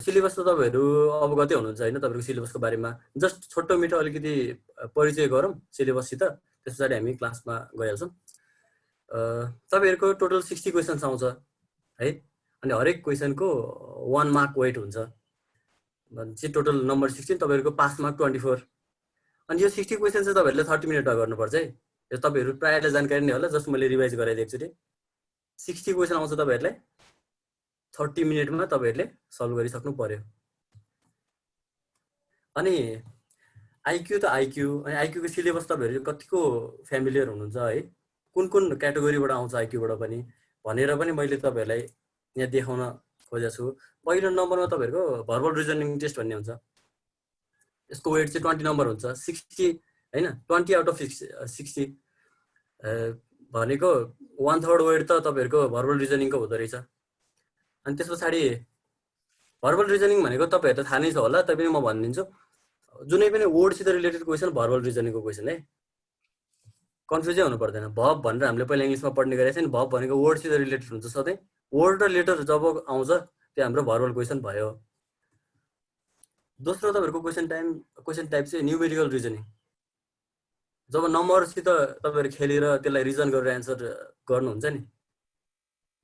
Syllabus त तपाईहरु अवगतै हुनुहुन्छ हैन तपाईहरुको सिलेबसको बारेमा जस्ट छोटो मिठो अलिकति परिचय गरौँ सिलेबससित त्यसपछि हामी क्लासमा गइहाल्छौं तपाईहरुको टोटल 60 क्वेशन्स आउँछ है अनि हरेक क्वेशनको 1 मार्क वेट हुन्छ चाहिँ टोटल नम्बर 16 तपाईहरुको पास मार्क 24 अनि यो 60 क्वेशन चाहिँ तपाईहरुले 30 मिनेटमा गर्नुपर्छ है यो तपाईहरु प्रायले जानकारी नै होला जस्ट मैले रिभाइज गराइदिएको छु 60 क्वेशन आउँछ तपाईहरुलाई 30 मिनेटमा तपाईहरुले सल्भ गरिसक्नु पर्यो अनि आईक्यू त आईक्यू अनि आईक्यू को सिलेबस तपाईहरु कतिको फ्यामिलियर हुनुहुन्छ है कुन कुन क्याटेगोरीबाट आउँछ आईक्यू बाट पनि भनेर पनि मैले तपाईहरुलाई यहाँ देखाउन खोजेको छु पहिलो नम्बरमा तपाईहरुको भर्बल रिजनिङ टेस्ट भन्ने हुन्छ यसको वेट चाहिँ 20 नम्बर हुन्छ 60 हैन 20 आउट अफ 60 भनेको 1/3 वेट त तपाईहरुको भर्बल रिजनिङको हुँदो रहेछ अनि त्यसपछि भर्बल रिजनिङ भनेको तपाईहरुलाई थाहा नै छ होला तैपनि म भनिदिन्छु जुनै पनि वर्ड सित रिलेटेड क्वेशन भर्बल रिजनिङको क्वेशन है कन्फ्युजै हुनु पर्दैन भब भनेर हामीले पहिला इंग्लिशमा पढ्ने गरेको छ नि भब भनेको वर्ड सित रिलेटेड हुन्छ सधैं वर्ड र लेटर जब आउँछ त्यो हाम्रो भर्बल क्वेशन भयो दोस्रो तपाईहरुको क्वेशन टाइप चाहिँ न्यूमेरिकल रिजनिङ जब नम्बर सित तपाईहरु खेलेर त्यसलाई रिजन गरेर आन्सर गर्नुहुन्छ नि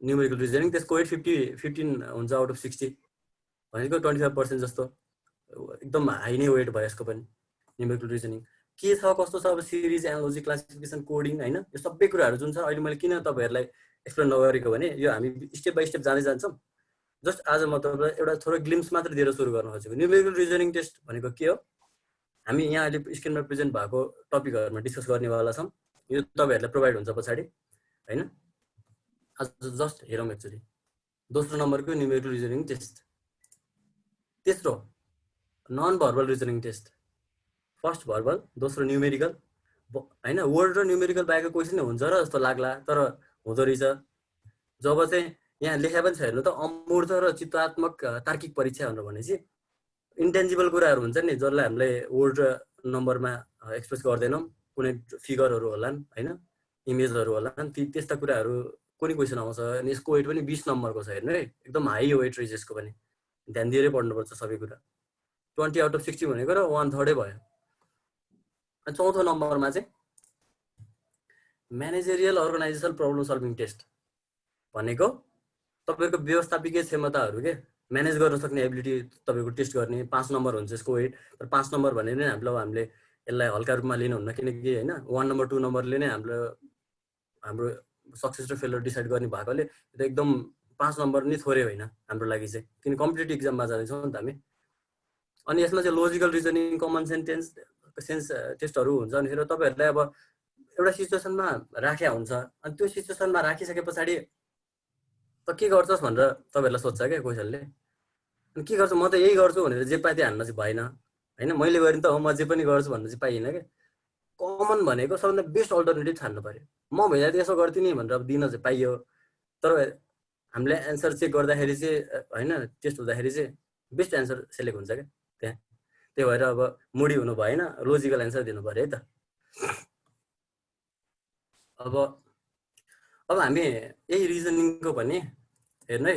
न्यूमेरिकल रिजनिङ त्यसको वेट 15 हुन्छ आउट अफ 60 भनेको 25% जस्तो एकदम हाई नै वेट भयो यसको पनि न्यूमेरिकल रिजनिङ के छ कस्तो छ अब सिरिज एनालोजी क्लासिफिकेसन कोडिङ हैन यो सबै कुराहरु जुन छ अहिले मैले किन तपाईहरुलाई एक्सप्लेन नगरेको भने यो हामी स्टेप बाइ स्टेप जाँदै जान्छौं जस्ट आज म तपाईलाई एउटा थोरै ग्लिम्स मात्र दिएर सुरु गर्न खोजेको न्यूमेरिकल रिजनिङ टेस्ट भनेको के हो हामी यहाँ अहिले स्क्रिनमा प्रेजेन्ट भएको टपिकहरुमा डिस्कस गर्नेवाला छौं यो तपाईहरुलाई प्रोवाइड हुन्छ पछाडी हैन आज जस्ट हेरौं एक्चुअली दोस्रो नम्बरको न्यूमेरिकल रिजनिङ टेस्ट तेस्रो non verbal reasoning test first verbal दोस्रो न्यूमेरिकल हैन वर्ड र न्यूमेरिकल बाहेक क्वेशन हुन्छ र जस्तो लाग्ला तर हुँदो रहेछ जब चाहिँ यहाँ लेखा पनि छ हेर्नु त अमूर्त र चित्रात्मक तार्किक परीक्षा भनेर भनेपछि इन्टेन्जिबल कुराहरु हुन्छ नि जसलाई हामीले वर्ड र नम्बरमा एक्सप्रेस गर्दैनौं कुनै फिगरहरु होलान् हैन इमेजहरु होलान् त्यस्ता कुराहरु कुनै क्वेशन आउँछ अनि यसको वेट पनि 20 नम्बरको छ हेर्नु है एकदम हाई वेट रहेछ यसको पनि ध्यान दिएर पढ्नुपर्छ सबै कुरा 20 आउट अफ 60 भनेको र 1/3 भयो अनि चौथो नम्बरमा चाहिँ म्यानेजरियल अर्गनाइजेशनल प्रब्लम सल्भिङ टेस्ट भनेको तपाईहरुको व्यवस्थापकीय क्षमताहरु के म्यानेज गर्न सक्ने एबिलिटी तपाईहरुको टेस्ट गर्ने 5 नम्बर हुन्छ यसको वेट तर 5 नम्बर भने नै हामीले यसलाई हल्का रूपमा लिनु हुन्न किनकि हैन 1 नम्बर 2 नम्बरले नै हाम्रो सक्सेस र फेलियर डिसाइड गर्ने भएकोले त्यो एकदम 5 नम्बर नि थोरै होइन हाम्रो लागि चाहिँ किन कम्पिटिटिभ एक्जाममा जाँदै छौं नि त हामी अनि यसमा चाहिँ लजिकल रिजनिङ कमन सेन्स टेस्टहरु हुन्छ अनि फेरि तपाईहरुलाई अब एउटा सिचुएसनमा राख्या हुन्छ अनि त्यो सिचुएसनमा राखिसकेपछि त के गर्छस् भनेर तपाईहरुलाई सोध्छ के क्वेशनले अनि के गर्छु म त यही गर्छु भनेर जे पाए त्यही हान्न चाहिँ भएन हैन मैले गरिन त हो म जे पनि गर्छु भन्न चाहिँ पाइएन के कमन भनेको सबभन्दा बेस्ट अल्टरनेटिभ छान्नु पर्यो म भइदा त यसो गर्दिन भनेर अब दिन चाहिँ पाइयो तर हामीले आन्सर चेक गर्दाखेरि चाहिँ हैन टेस्ट हुँदाखेरि चाहिँ बेस्ट आन्सर सेलेक्ट हुन्छ के त्यहाँ त्यही भएर अब मुडी हुनु भएन लजिकल आन्सर दिनु पर्यो है त अब हामी यही रिजनिङको पनि हेर्नु है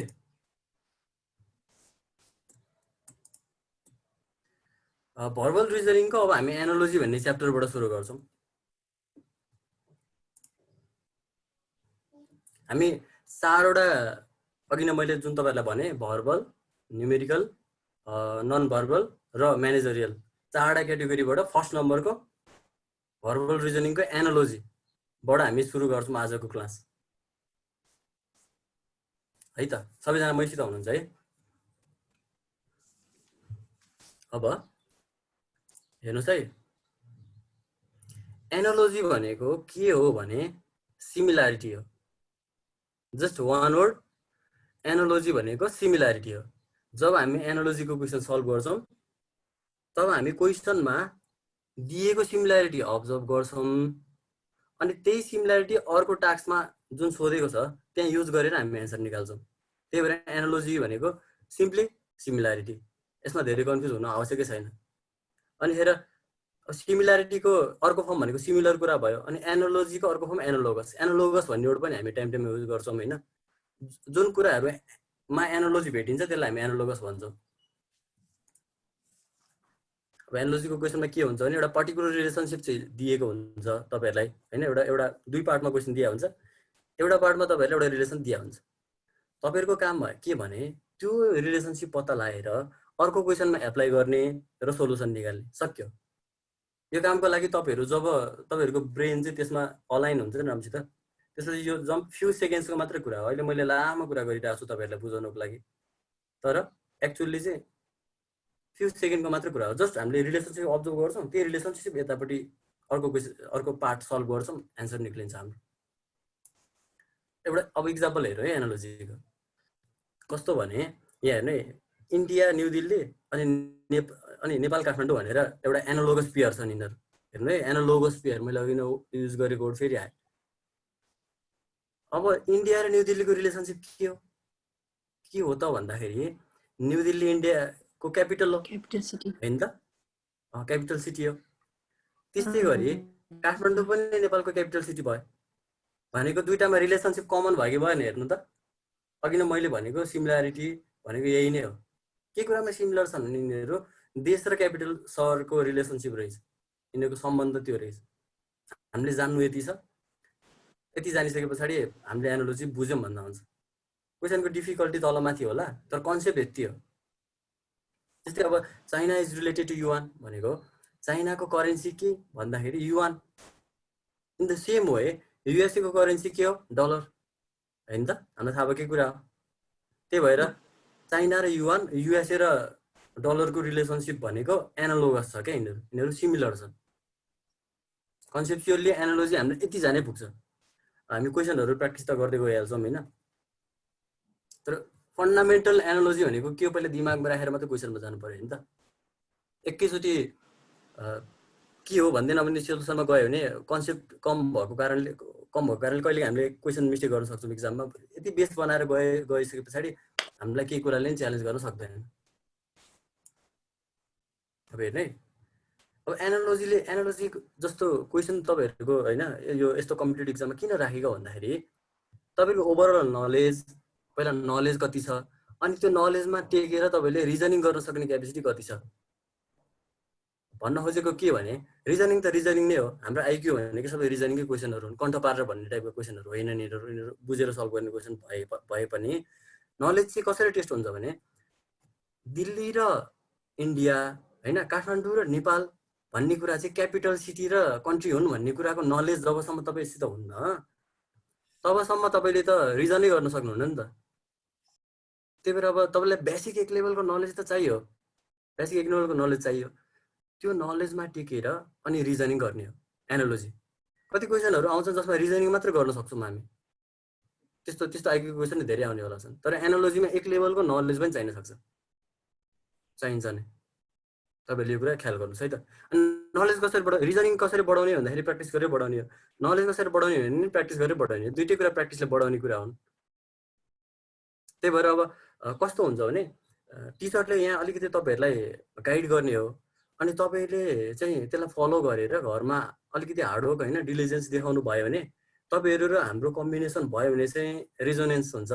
भर्बल रिजनिङको अब हामी एनालोजी भन्ने च्याप्टरबाट सुरु गर्छौं हामी चारवटा अघि नै मैले जुन तपाईहरुलाई भने भर्बल न्यूमेरिकल नन भर्बल र म्यानेजरियल चारवटा क्याटेगोरीबाट फर्स्ट नम्बरको भर्बल रिजनिङको एनालोजी बाट हामी सुरु गर्छौं आजको क्लास है त सबैजना मैसित हुनुहुन्छ है अब हेर्नुस् है एनालोजी भनेको के हो भने सिमिलरिटी हो जस्ट वान वर्ड एनालोजी भनेको सिमिलरिटी हो जब हामी एनालोजीको क्वेशन सल्भ गर्छौं तब हामी क्वेशनमा दिएको सिमिलरिटी अब्जर्भ गर्छौं अनि त्यही सिमिलरिटी अर्को टास्कमा जुन सोधेको छ त्यहाँ युज गरेर हामी आन्सर निकाल्छौं त्यही भएर एनालोजी भनेको सिम्पली सिमिलरिटी यसमा धेरै कन्फ्युज हुन आवश्यकै छैन अनि हेर सिमिलरिटीको अर्को फर्म भनेको सिमिलर कुरा भयो अनि एनालोजीको अर्को फर्म एनालोगस भन्ने वर्ड पनि हामी टाइम युज गर्छौं हैन जुन कुराहरुमा एनालोजी भेटिन्छ त्यसलाई हामी एनालोगस भन्छौं अब एनालोजीको क्वेसनमा के हुन्छ भने एउटा पर्टिकुलर रिलेसनसिप चाहिँ दिएको हुन्छ तपाईहरुलाई हैन एउटा एउटा दुई पार्टमा क्वेसन दिया हुन्छ एउटा पार्टमा तपाईहरुले एउटा रिलेसन दिया हुन्छ तपाईहरुको काम के भने त्यो रिलेसनसिप पत्ता लगाएर अर्को क्वेसनमा एप्लाई गर्ने र सोलुसन निकाल्ने सक्यो यो कामको लागि तपाईहरु जब तपाईहरुको ब्रेन चाहिँ त्यसमा अलाइन हुन्छ नि राम्रोसित त्यसपछि यो जम्प फ्यु सेकेन्ड्सको मात्र कुरा हो अहिले मैले लामो कुरा गरिरहेको छु तपाईहरुलाई बुझाउनको लागि तर एक्चुअली चाहिँ फ्यु सेकेन्डको मात्र कुरा हो जस्ट हामीले रिलेसनसिप अब्जर्भ गर्छौं त्यो रिलेसनसिप यतापट्टि अर्को पार्ट सल्भ गर्छौं आन्सर निक्लिन्छ हाम्रो एउटा अब एक्जाम्पल हेरौँ है एनालोजीको कस्तो भने यहाँ हेर्नु है इन्डिया न्यू दिल्ली अनि नेपाल काठमाडौँ भनेर एउटा एनालोगस पेयर छन् यिनीहरु हेर्नु है एनालोगस पेयर मैले अघि युज गरेको वर्ड फेरि आयो अब इन्डिया र न्यू दिल्लीको रिलेसनसिप के हो त भन्दाखेरि न्यू दिल्ली इन्डियाको क्यापिटल हो क्यापिटल सिटी हैन त क्यापिटल सिटी हो त्यस्तै गरी काठमाडौँ पनि नेपालको क्यापिटल सिटी भयो भनेको दुईटामा रिलेसनसिप कमन भयो कि भएन हेर्नु त अघि नै मैले भनेको सिमिलरिटी भनेको यही नै हो के कुरामा सिमिलर छन् भने यिनीहरु देश र क्यापिटल सहरको रिलेसनसिप रहेछ यिनीहरुको सम्बन्ध त्यो रहेछ हामीले जान्नु यति छ यति जानिसकेपछि हामीले एनालोजी बुझ्यौं भन्दा हुन्छ क्वेशनको डिफिकल्टी तलमाथि होला तर कन्सेप्ट यति हो जस्तै अब China is related to yuan भनेको चाइनाको करेन्सी के भन्दाखेरि yuan in the same way USA को करेन्सी के हो डलर हैन त हामीलाई थाहा भएको कुरा हो त्यही भएर चाइना र युआन युएसए र डलरको रिलेसनसिप भनेको एनालोगस छ के यिनीहरु सिमिलर छन् कन्सेप्चुअली एनालोजी हामीले यति जाने पुग्छ हामी क्वेशनहरु प्र्याक्टिस त गर्दै गइहाल्छौं हैन तर फन्डामेन्टल एनालोजी भनेको के हो पहिले दिमागमा राखेर मात्र क्वेशनमा जानु पर्यो हैन त एकैचोटी के हो भन्दैन भने सोलुसनमा गयो भने कन्सेप्ट कम भएको कारणले कहिले हामीले क्वेशन मिस्टेक गर्न सक्छौं एक्जाममा यति बेस बनाएर गइसकेपछि हामीलाई केही कुराले नि च्यालेन्ज गर्न सक्दैन अब हेर्नु है अब एनालोजी जस्तो क्वेशन तपाईहरुको हैन यो यस्तो कम्पिटिटिभ एक्जाममा किन राखेको भन्दाखेरि तपाईको ओभरअल नलेज पहिला नलेज कति छ अनि त्यो नलेजमा टेकेर तपाईले रिजनिङ गर्न सक्ने क्यापेसिटी कति छ भन्न खोजेको के भने रिजनिङ त रिजनिङ नै हो हाम्रो आइक्यू भनेको सबै रिजनिङकै क्वेशनहरु हुन् कन्ठ पारेर भन्ने टाइपको क्वेशनहरु होइन नि यिनीहरु बुझेर सल्भ गर्ने क्वेशन भए पनि नलेज चाहिँ कसरी टेस्ट हुन्छ भने दिल्ली र इन्डिया हैन काठमाडौँ र नेपाल भन्ने कुरा चाहिँ क्यापिटल सिटी र कन्ट्री हुन् भन्ने कुराको नलेज जबसम्म तपाईसित हुन्न तबसम्म तपाईले त रिजनै गर्न सक्नुहुन्न नि त त्यही भएर अब तपाईलाई बेसिक एक लेभलको नलेज त चाहियो बेसिक एक लेभलको नलेज चाहियो त्यो नलेजमा टिकेर अनि रिजनिङ गर्ने हो एनालोजी कति क्वेशनहरु आउँछ जसमा रिजनिङ मात्र गर्न सक्छौं हामी त्यस्तो आइक्यू क्वेशन धेरै आउने होला छन् तर एनालोजीमा एक लेभलको नलेज पनि चाहिन सक्छ चाहिन्छ नि तपाईले यो कुरा ख्याल गर्नुस् है त अनि नलेज कसरी रिजनिङ कसरी बढाउने भन्दाखेरि प्र्याक्टिस गरेर बढाउने हो नलेज कसरी बढाउने भने प्र्याक्टिस गरेर बढाउने हो दुईटै कुरा प्र्याक्टिसले बढाउने कुरा हुन् त्यही भएर अब कस्तो हुन्छ भने टिचरले यहाँ अलिकति तपाईहरुलाई गाइड गर्ने हो अनि तपाईले चाहिँ त्यसलाई फलो गरेर घरमा अलिकति हार्डवर्क हैन डिलिजेन्स देखाउनु भयो भने तपाईहरु र हाम्रो कम्बिनेसन भयो भने चाहिँ रेजोनेन्स हुन्छ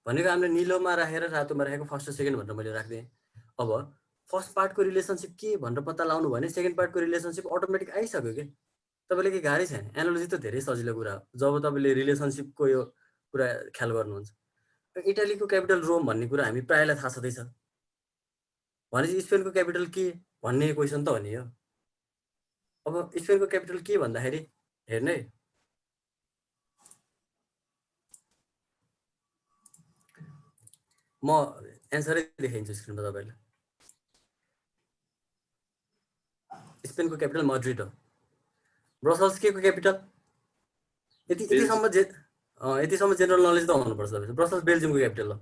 भनेको हामीले नीलोमा राखेर रातोमा राखेको फर्स्ट र सेकेन्ड भनेर मैले राख्दिएँ अब फर्स्ट पार्टको रिलेसनसिप के भनेर पत्ता लगाउनु भने सेकेन्ड पार्टको रिलेसनसिप अटोमेटिक आइसक्यो के तपाईले के गाह्रै छैन एनालोजी त धेरै सजिलो कुरा हो जब तपाईले रिलेसनसिपको यो कुरा ख्याल गर्नुहुन्छ इटालीको क्यापिटल रोम भन्ने कुरा हामी प्रायलाई थाहा छँदै छ भनेपछि स्पेनको क्यापिटल के भन्ने क्वेशन त हो नि यो अब स्पेनको क्यापिटल के भन्दाखेरि हेर्नु है म एन्सरै देखाइन्छु स्क्रिनमा तपाईहरुलाई स्पेनको क्यापिटल माड्रिड हो ब्रसल्स के को क्यापिटल यतिसम्म जेनरल नलेज त हुनुपर्छ तपाईको ब्रसल्स बेल्जियमको क्यापिटल हो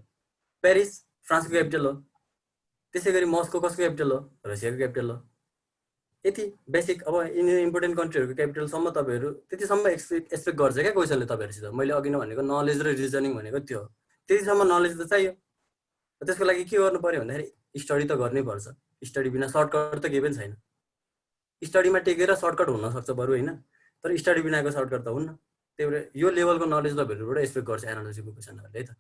पेरिस फ्रान्सको क्यापिटल हो त्यसैगरी मस्को कसको क्यापिटल हो? रसियाको क्यापिटल हो। यति बेसिक। अब इम्पोर्टेन्ट कन्ट्रीहरूको क्यापिटलसम्म तपाईँहरू त्यतिसम्म एक्सपेक्ट गर्छ क्या क्वेसनले तपाईँहरूसित। मैले अघि नै भनेको नलेज र रिजनिङ भनेको त्यो हो। त्यतिसम्म नलेज त चाहियो। त्यसको लागि के गर्नु पर्यो भन्दाखेरि स्टडी त गर्नै पर्छ। स्टडी बिना सर्टकट त केही पनि छैन। स्टडीमा टेकेर सर्टकट हुनसक्छ बरु होइन, तर स्टडी बिनाको सर्टकट त हुन्न। त्यही भएर यो लेभलको नलेज तपाईँहरूबाट एक्सपेक्ट गर्छ एनालोजीको क्वेसनहरूले है त।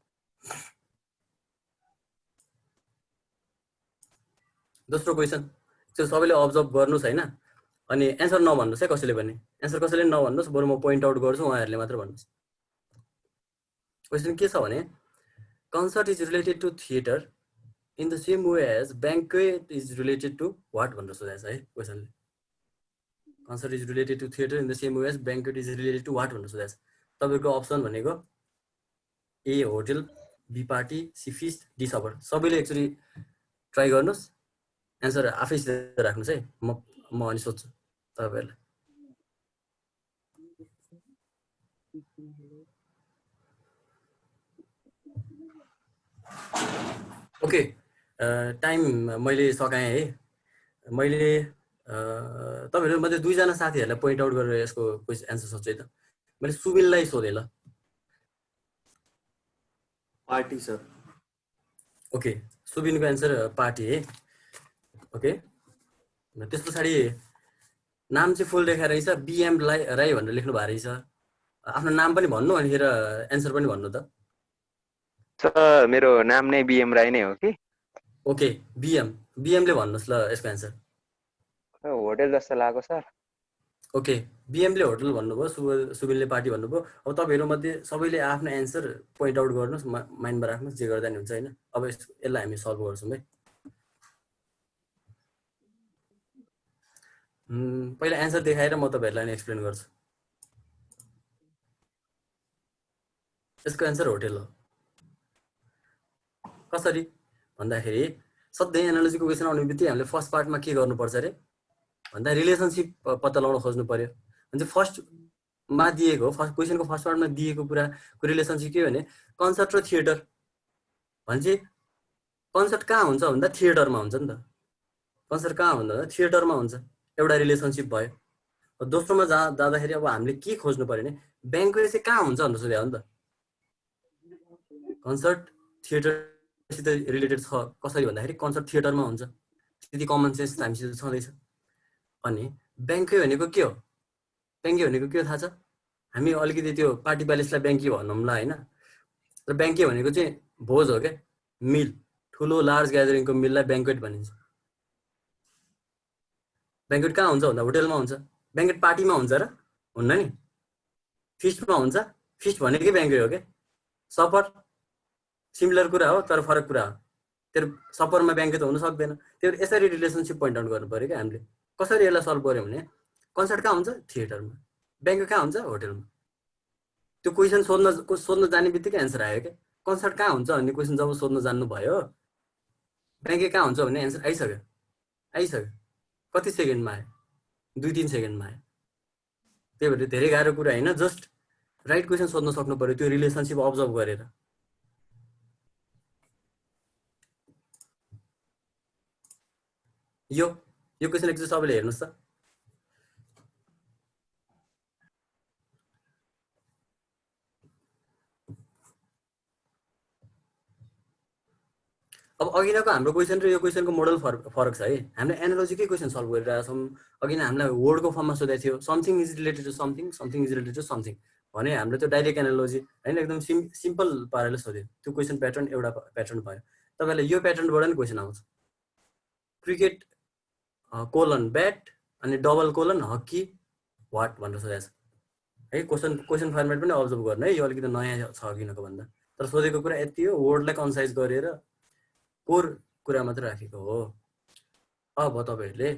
दोस्रो क्वेसन त्यो सबैले अब्जर्भ गर्नुहोस् होइन, अनि एन्सर नभन्नुहोस् है कसैले पनि। एन्सर कसैले नभन्नुहोस्, बरु म पोइन्ट आउट गर्छु, उहाँहरूले मात्र भन्नुहोस्। क्वेसन के छ भने concert is related to theatre in the same way as banquet is related to what भनेर सोधेको छ है क्वेसनले। Concert is related to theatre in the same way as banquet is related to what भनेर सोधेको छ। तपाईँको अप्सन भनेको A hotel, B party, C feast, D supper. सबैले एकचोटि ट्राई गर्नुहोस्, एन्सर आफै राख्नुहोस् है। म अनि सोध्छु तपाईँहरूलाई। ओके, टाइम मैले सकाएँ है। मैले तपाईँहरू मध्ये 2 जना साथीहरूलाई पोइन्ट आउट गरेर यसको एन्सर सोध्छु है त। मैले सुबिनलाई सोधेँ ल। Party sir. ओके, सुबिनको एन्सर पार्टी है। ओके, त्यस पछाडि नाम चाहिँ फुल लेखेर रहेछ, बिएम राई भनेर लेख्नु भएको रहेछ। आफ्नो नाम पनि भन्नु अनि एन्सर पनि भन्नु त। सर मेरो नाम नै बिएम राई नै हो कि। ओके, बिएमले भन्नुहोस् ल यसको एन्सर। होटल जस्तो लाग्यो सर। ओके, बिएमले होटल भन्नुभयो, सुबिनले पार्टी भन्नुभयो। अब तपाईँहरू मध्ये सबैले आफ्नो एन्सर पोइन्ट आउट गर्नुहोस्, माइन्डमा राख्नुहोस्, जे गर्दा नि हुन्छ होइन। अब यसलाई हामी सल्भ गर्छौँ है। पहिला एन्सर देखाएर म तपाईँहरूलाई एक्सप्लेन गर्छु। यसको एन्सर होटल हो। कसरी भन्दाखेरि सधैँ एनालोजीको क्वेसन आउने बित्तिकै हामीले फर्स्ट पार्टमा के गर्नुपर्छ अरे भन्दा रिलेसनसिप पत्ता लगाउन खोज्नु पर्यो। अनि चाहिँ फर्स्टमा दिएको क्वेसनको फर्स्ट पार्टमा दिएको कुराको रिलेसनसिप के भने कन्सर्ट र थिएटर भनेपछि कन्सर्ट कहाँ हुन्छ भन्दा थिएटरमा हुन्छ नि त। कन्सर्ट कहाँ हुन्छ भन्दा थिएटरमा हुन्छ, एउटा रिलेसनसिप भयो। दोस्रोमा जाँदाखेरि अब हामीले के खोज्नु पर्यो भने ब्याङ्क्वेट चाहिँ कहाँ हुन्छ भनेर सोध्यो हो नि त। कन्सर्ट थिएटरसित रिलेटेड छ कसरी भन्दाखेरि कन्सर्ट थिएटरमा हुन्छ, त्यति कमन सेन्स हामीसित छँदैछ। अनि ब्याङ्क्वे भनेको के हो? ब्याङ्के भनेको के हो थाहा छ? हामी अलिकति त्यो पार्टी प्यालेसलाई ब्याङ्के भनौँला होइन, तर ब्याङ्के भनेको चाहिँ भोज हो क्या, मिल। ठुलो लार्ज ग्यादरिङको मिललाई ब्याङ्क्वेट भनिन्छ। ब्याङ्क्वेट कहाँ हुन्छ भन्दा होटलमा हुन्छ। ब्याङ्क्वेट पार्टीमा हुन्छ र हुन्न नि, फिस्टमा हुन्छ। फिस्ट भनेकै ब्याङ्क्वे हो क्या। सपर सिमिलर कुरा हो तर फरक कुरा हो। त्यो सपरमा ब्याङ्क्वे त हुन सक्दैन। त्यो यसरी रिलेसनसिप पोइन्ट आउट गर्नु पर्यो क्या हामीले। कसरी यसलाई सल्भ गर्यो भने कन्सर्ट कहाँ हुन्छ? थिएटरमा। ब्याङ्क्वे कहाँ हुन्छ? होटलमा। त्यो क्वेसन सोध्न जाने बित्तिकै एन्सर आयो क्या। कन्सर्ट कहाँ हुन्छ भन्ने क्वेसन जब सोध्न जान्नुभयो, ब्याङ्क्वे कहाँ हुन्छ भन्ने एन्सर आइसक्यो। कति सेकेन्डमा आयो? 2-3 सेकेन्डमा आयो। त्यही भएर धेरै गाह्रो कुरा होइन, जस्ट राइट क्वेसन सोध्न सक्नु पर्यो त्यो रिलेसनसिप अब्जर्भ गरेर। यो क्वेसन एकचोटि सबैले हेर्नुहोस् त। अब अघिको हाम्रो क्वेसन र यो क्वेसनको मोडल फरक छ है। हामीले एनालोजीकै क्वेसन सल्भ गरिरहेछौँ। अघि नै हामीलाई वर्डको फर्ममा सोधेको थियो, something is related to something, something is related to something भने हामीले त्यो डाइरेक्ट एनालोजी होइन, एकदम सिम्पल पाराले सोध्यो। त्यो क्वेसन प्याटर्न एउटा प्याटर्न भयो। तपाईँलाई यो प्याटर्नबाट नि क्वेसन आउँछ। क्रिकेट कोलन ब्याट अनि डबल कोलन हकी वाट भनेर सोधेको छ है। क्वेसन फर्मेट पनि अब्जर्भ गर्नु है, यो अलिकति नयाँ छ अघिनको भन्दा। तर सोधेको कुरा यति हो, वर्डलाई कन्साइज गरेर कोर कुरा मात्र राखेको हो। अब तपाईँहरूले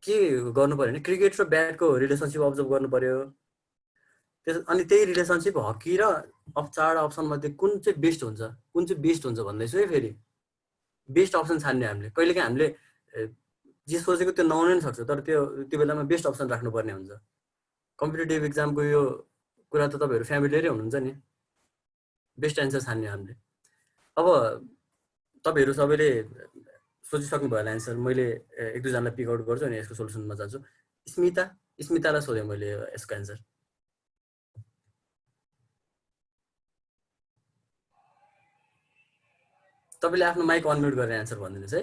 के गर्नु पर्यो भने क्रिकेट र ब्याटको रिलेसनसिप अब्जर्भ गर्नु पर्यो। अनि त्यही रिलेसनसिप हकी र 4 अप्सनमध्ये कुन चाहिँ बेस्ट हुन्छ भन्दैछु है। फेरि बेस्ट अप्सन छान्ने हामीले। कहिलेकाहीँ हामीले जे सोचेको त्यो नहुन नि सक्छ, तर त्यो बेलामा बेस्ट अप्सन राख्नुपर्ने हुन्छ। कम्पिटेटिभ इक्जामको यो कुरा त तपाईँहरू फ्यामिलियरै हुनुहुन्छ नि। बेस्ट एन्सर छान्ने हामीले। अब तपाईँहरू सबैले सोचिसक्नु भयो एन्सर मैले एक दुईजनालाई पिक आउट गर्छु अनि यसको सोल्युसनमा जान्छु स्मितालाई सोधेँ मैले यसको एन्सर तपाईले आफ्नो माइक अनम्युट गरेर एन्सर भनिदिनुस् है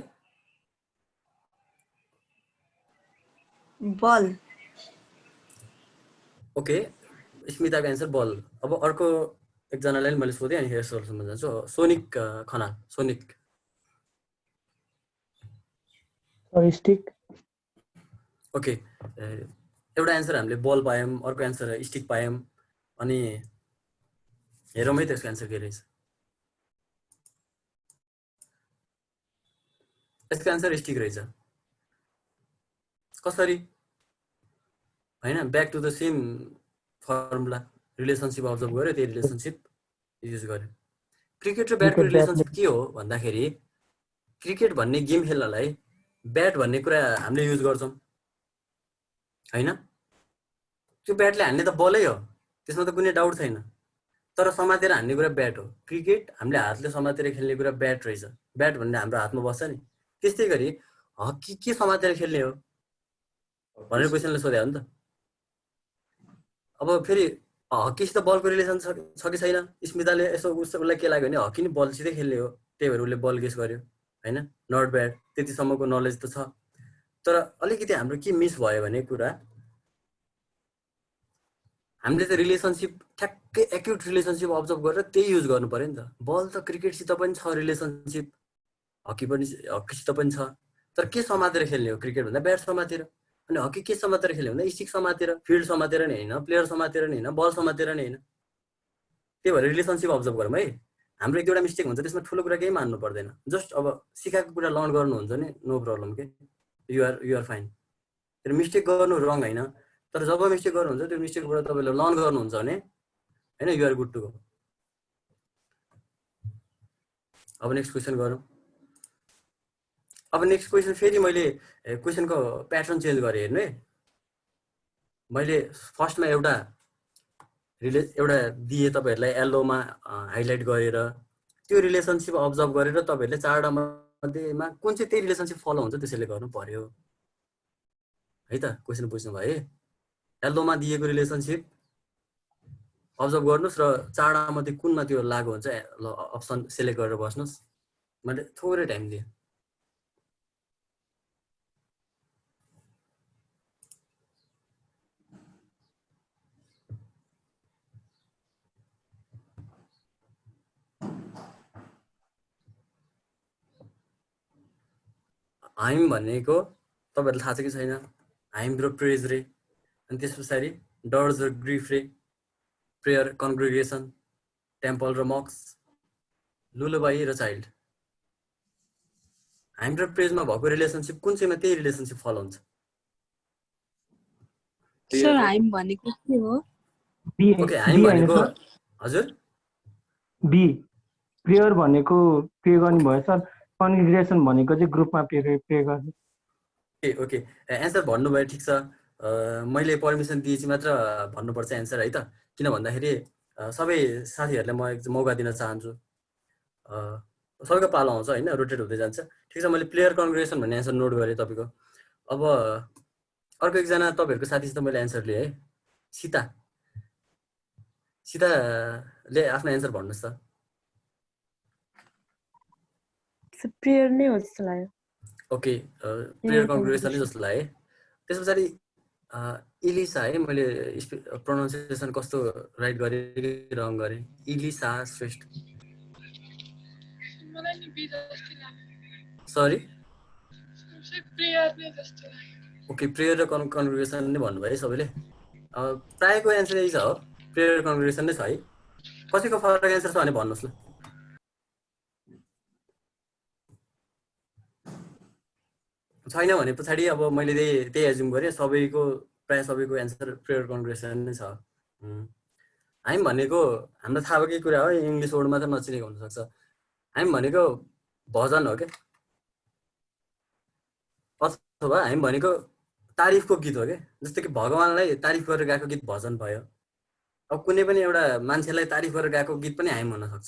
बल ओके स्मिताको एन्सर बल अब अर्को एकजनालाई मैले सोधेँ अनि हेयर सोल्युसनमा जान्छु sonic Khanal sonic stick okay एउटा एन्सर हामीले बल पायौँ अर्को एन्सर स्टिक पायौँ अनि हेरौँ है त्यसको एन्सर के रहेछ यसको एन्सर स्टिक रहेछ कसरी हैन back to the same formula relationship observe गर्यो त्यही रिलेसनशिप युज गर्यो क्रिकेट र ब्याटको रिलेसनशिप के हो भन्दाखेरि क्रिकेट भन्ने गेम खेल्नलाई ब्याट भन्ने कुरा हामीले युज गर्छौं हैन त्यो ब्याटले हान्ने त बलै हो त्यसमा त कुनै डाउट छैन तर समातेर हान्ने कुरा ब्याट हो क्रिकेट हामीले हातले समातेर खेल्ने कुरा ब्याट रहेछ ब्याट भन्ने हाम्रो हातमा बस्छ नि त्यस्तै गरी हकी के समातेर खेल्ने हो भनेर क्वेशनले सोध्यो हो नि त अब फेरि हकीसित बलको रिलेसन छ कि छैन स्मिताले यसो उसलाई के लाग्यो भने हकी नि बलसितै खेल्ने हो त्यही भएर उसले बल गेस गर्यो हैन नट ब्याड त्यतिसम्मको नलेज त छ तर अलिकति हाम्रो के मिस भयो भने कुरा हामीले त रिलेसनशिप ठ्याक्कै एक्युट रिलेसनशिप अब्जर्भ गरेर त्यही युज गर्नु पर्यो नि त बल त क्रिकेटसित पनि छ रिलेसनशिप हकीसित पनि छ तर के समातेर खेल्ने हो क्रिकेट भन्दा ब्याट समातेर अनि हकी के समातेर खेल्ने भन्दा स्टिक समातेर फिल्ड समातेर नि हैन प्लेयर समातेर नि हैन बल समातेर नि हैन त्यही भएर रिलेसनशिप अब्जर्भ गरौँ है हाम्रो एक दुईवटा मिस्टेक हुन्छ त्यसमा ठुलो कुरा केही मान्नु पर्दैन जस्ट अब सिकाएको कुरा लर्न गर्नुहुन्छ नि नो प्रब्लम के यु आर फाइन तर मिस्टेक गर्नु रङ हैन तर जब मिस्टेक गर्नुहुन्छ त्यो मिस्टेकबाट तपाईले लर्न गर्नुहुन्छ भने हैन you are good to go अब नेक्स्ट क्वेशन गरौँ अब नेक्स्ट क्वेशन फेरि मैले क्वेशनको प्याटर्न चेन्ज गरे हेर्नु है मैले फर्स्टमा एउटा दिए तपाईहरुलाई येल्लोमा हाइलाइट गरेर त्यो रिलेसनशिप अब्जर्भ गरेर तपाईहरुले चारवटा मध्येमा कुन चाहिँ त्यही रिलेसनशिप फलो हुन्छ त्यसैले गर्नु पर्यो है त क्वेशन बुझ्नु भयो येल्लोमा दिएको रिलेसनशिप अब्जर्भ गर्नुस् र चारवटा मध्ये कुनमा त्यो लागु हुन्छ अप्सन सिलेक्ट गरेर बस्नुस् मैले थोरै टाइम दिए हाइम भनेको तपाईहरुलाई थाहा छ कि छैन हाइम र प्रेज रे अनि त्यसपछि डर्ज र ग्रिफ रे प्रेयर कन्ग्रिगेसन टेम्पल र मक्स लुलुबाई र चाइल्ड हाइम र प्रेजमा भएको रिलेसनशिप कुन चाहिँमा त्यही रिलेसनशिप फलो हुन्छ सर हाइम भनेको के हो ओके हाइम भनेको हजुर बी प्रेयर भनेको पे गर्ने भयो सर कन्ग्रिगेसन भनेको चाहिँ ग्रुपमा पे गर्ने ओके एन्सर भन्नुभयो ठिक छ मैले पर्मिसन दिएपछि मात्र भन्नुपर्छ एन्सर है त किन भन्दाखेरि सबै साथीहरुलाई म एक मौका दिन चाहन्छु सबैको पालो आउँछ हैन रोटेट हुँदै जान्छ ठिक छ मैले प्लेयर कन्ग्रिगेसन भन्ने एन्सर नोट गरे तपाईको अब अर्को एकजना तपाईहरुको साथीसित मैले एन्सर लिए है सीताले आफ्नो एन्सर भन्नुस् त प्रेयर नै हो जस्तो लाग्यो ओके प्रेयर कन्ग्रिगेसन नै जस्तो लाग्यो त्यसपछि इलिसा है मैले प्रोनाउन्सिएसन कस्तो राइट गरे कि रङ गरे इलिसा श्रेष्ठ मलाई नि बी जस्तो लाग्यो सरी प्रेयर नै जस्तो लाग्यो ओके प्रेयर र कन्ग्रिगेसन नै भन्नुभयो है सबैले प्रायको एन्सर यही छ हो प्रेयर कन्ग्रिगेसन नै छ है कसैको फरक एन्सर छ भने भन्नुस् ल छैन भने पछाडी अब मैले त्यही एज्युम गरे प्राय सबैको एन्सर प्रेयर कन्ग्रिगेसन नै छ हाइम भनेको हाम्रो थाहा भएकै कुरा हो इंग्लिश वर्ड मात्र नचिनेको हुन सक्छ हाइम भनेको भजन हो के अथवा हाइम भनेको तारिफको गीत हो के जस्तो कि भगवानलाई तारिफ गरेर गाएको गीत भजन भयो अब कुनै पनि एउटा मान्छेलाई तारिफ गरेर गाएको गीत पनि हाइम हुन सक्छ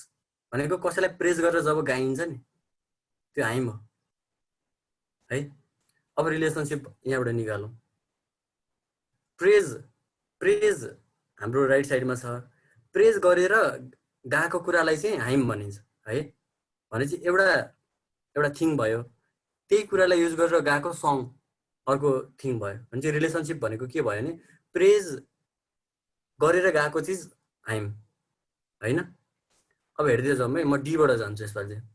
भनेको कसैलाई प्रेज गरेर जब गाइन्छ नि त्यो हाइम हो है। अब रिलेसनसिप यहाँबाट निकालौँ। प्रेज प्रेज हाम्रो राइट साइडमा छ। प्रेज गरेर गएको कुरालाई चाहिँ हाइम भनिन्छ है। भनेपछि एउटा थिङ भयो, त्यही कुरालाई युज गरेर गएको सङ अर्को थिङ भयो। भने चाहिँ रिलेसनसिप भनेको के भयो भने प्रेज गरेर गएको चिज हाइम होइन। अब हेर्दै जाउँ है, म डीबाट जान्छु यसपालि चाहिँ।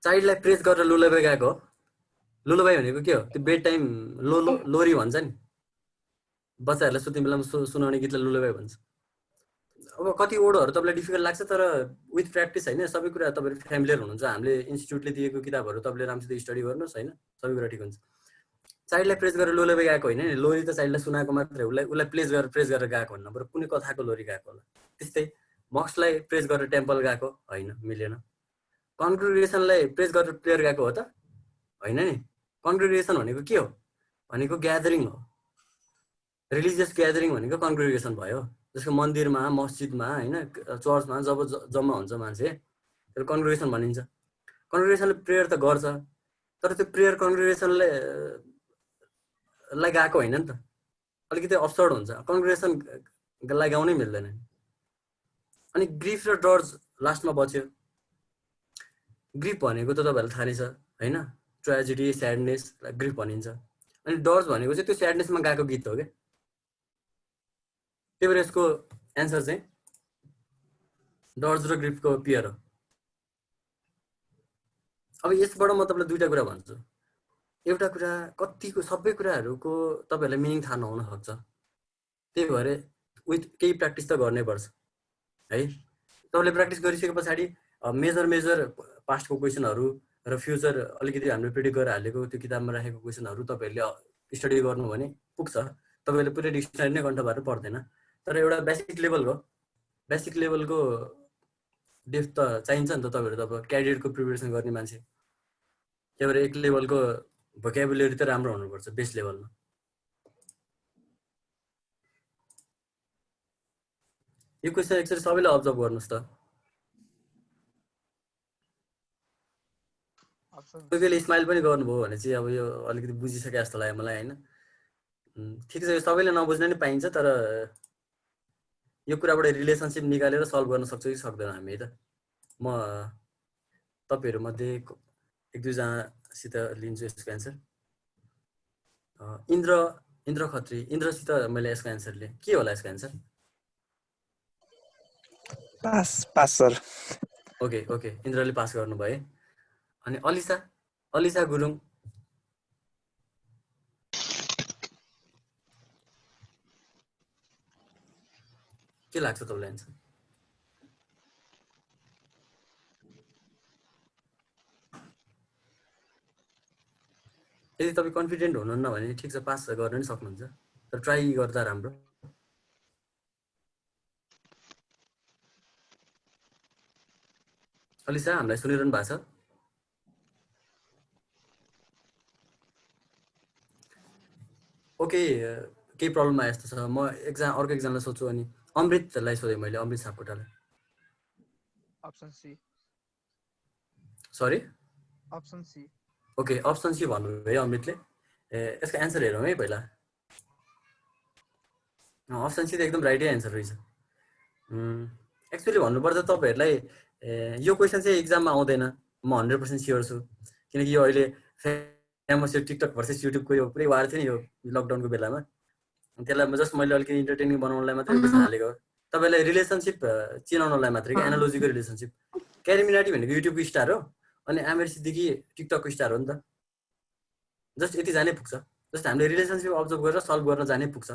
चाइल्डलाई प्रेज गरेर लुलाबाई गएको हो। लुलाबाई भनेको के हो? त्यो बेड टाइम लोरी भन्छ नि, बच्चाहरूलाई सुत्ने बेलामा सुनाउने गीतलाई लुलाबाई भन्छ। अब कति वर्डहरू तपाईँलाई डिफिकल्ट लाग्छ, तर विथ प्र्याक्टिस होइन, सबै कुरा तपाईँहरू फ्यामिलियर हुनुहुन्छ। हामीले इन्स्टिट्युटले दिएको किताबहरू तपाईँले राम्रोसित स्टडी गर्नुहोस् होइन, सबै कुरा ठिक हुन्छ। चाइल्डलाई प्रेज गरेर लुलाबाई गएको होइन नि, लोरी त चाइल्डलाई सुनाएको मात्रै, उसलाई प्रेज गरेर गएको भन्नु पर्यो, कुनै कथाको लोरी गएको होला। त्यस्तै मक्सलाई प्रेज गरेर टेम्पल गएको होइन, मिलेन। कन्ग्रिगेसनलाई प्रेज गरेर प्रेयर गएको हो त होइन नि। कन्ग्रिगेसन भनेको के हो भनेको ग्यादरिङ हो। रिलिजियस ग्यादरिङ भनेको कन्ग्रिगेसन भयो। जसको मन्दिरमा, मस्जिदमा होइन, चर्चमा जब जम्मा हुन्छ मान्छे, त्यसलाई कन्ग्रिगेसन भनिन्छ। कन्ग्रिगेसनले प्रेयर त गर्छ, तर त्यो प्रेयर कन्ग्रिगेसनलाई गएको होइन नि त, अलिकति अब्सर्ड हुन्छ। कन्ग्रिगेसनलाई गाउनै मिल्दैन। अनि ग्रिफ र डर्ज लास्टमा बच्यो। ग्रिफ भनेको त तपाईँहरूलाई थाहा नै छ होइन, ट्रेजेडी स्याडनेस ग्रिफ भनिन्छ। अनि डर्ज भनेको चाहिँ त्यो स्याडनेसमा गएको गीत हो क्या। त्यही भएर यसको एन्सर चाहिँ डर्ज र ग्रिफको पेयर हो। अब यसबाट म तपाईँलाई दुईवटा कुरा भन्छु। एउटा कुरा, कतिको सबै कुराहरूको तपाईँहरूलाई मिनिङ थाहा नहुन सक्छ, त्यही भएर विथ केही प्र्याक्टिस त गर्नै पर्छ है। तपाईँले प्र्याक्टिस गरिसके पछाडि मेजर पास्टको क्वेसनहरू र फ्युचर अलिकति हामीले प्रिडिक्ट गरेर हालेको त्यो किताबमा राखेको क्वेसनहरू तपाईँहरूले स्टडी गर्नु भने पुग्छ। तपाईँहरूले पुरै डिक्सनरी नै कन्ठ भएर पर्दैन, तर एउटा बेसिक लेभलको डेप्थ त चाहिन्छ नि त। तपाईँहरू त अब क्याडेटको प्रिपरेसन गर्ने मान्छे, त्यही भएर एक लेभलको भोकेबुलेरी त राम्रो हुनुपर्छ बेस लेभलमा। यो क्वेसन एक्चुअली सबैले अब्जर्भ गर्नुहोस् त। कोही कोहीले स्माइल पनि गर्नुभयो भने चाहिँ अब यो अलिकति बुझिसके जस्तो लाग्यो मलाई होइन। ठिक छ, यो सबैले नबुझ्न नि पाइन्छ, तर यो कुराबाट रिलेसनसिप निकालेर सल्भ गर्न सक्छ कि सक्दैन हामी त। म तपाईँहरूमध्ये एक दुईजनासित लिन्छु यसको एन्सर। इन्द्र खत्री, इन्द्रसित मैले यसको एन्सर लिएँ। के होला यसको एन्सर? Pass sir. ओके, इन्द्रले पास गर्नुभयो। अनि अलिसा गुरुङ, के लाग्छ तपाईँलाई एन्सर? यदि तपाईँ कन्फिडेन्ट हुनुहुन्न भने ठिक छ, पास गर्न पनि सक्नुहुन्छ, तर ट्राई गर्दा राम्रो। अलिसा हामीलाई सुनिरहनु भएको छ? ओके, केही प्रब्लम आए जस्तो छ। म अर्को एकजनालाई सोध्छु। अनि अमृतलाई सोधेँ मैले, अमृत सापकोटालाई। Option C. Sorry, option C. Okay, option C भन्नुभयो अमृतले। यसको एन्सर हेरौँ है पहिला। अप्सन सी त एकदम राइटै एन्सर रहेछ। एक्चुअली भन्नुपर्दा तपाईँहरूलाई यो क्वेसन चाहिँ इक्जाममा आउँदैन, म 100% स्योर छु। किनकि यो अहिले फेमस यो टिकटक भर्सेस युट्युबको यो पुरै वार थियो नि यो लकडाउनको बेलामा। त्यसलाई जस्ट मैले अलिकति इन्टरटेनिङ बनाउनलाई मात्रै क्वेसन हालेको हो। तपाईँलाई रिलेसनसिप चिनाउनलाई मात्रै क्या, एनालोजीको रिलेसनसिप। क्यारी मिनाटी भनेको युट्युबको स्टार हो, अनि आमिर सिद्दिकी टिकटकको स्टार हो नि त। जस्ट यति जानै पुग्छ। जस्ट हामीले रिलेसनसिप अब्जर्भ गरेर सल्भ गर्न जानै पुग्छ।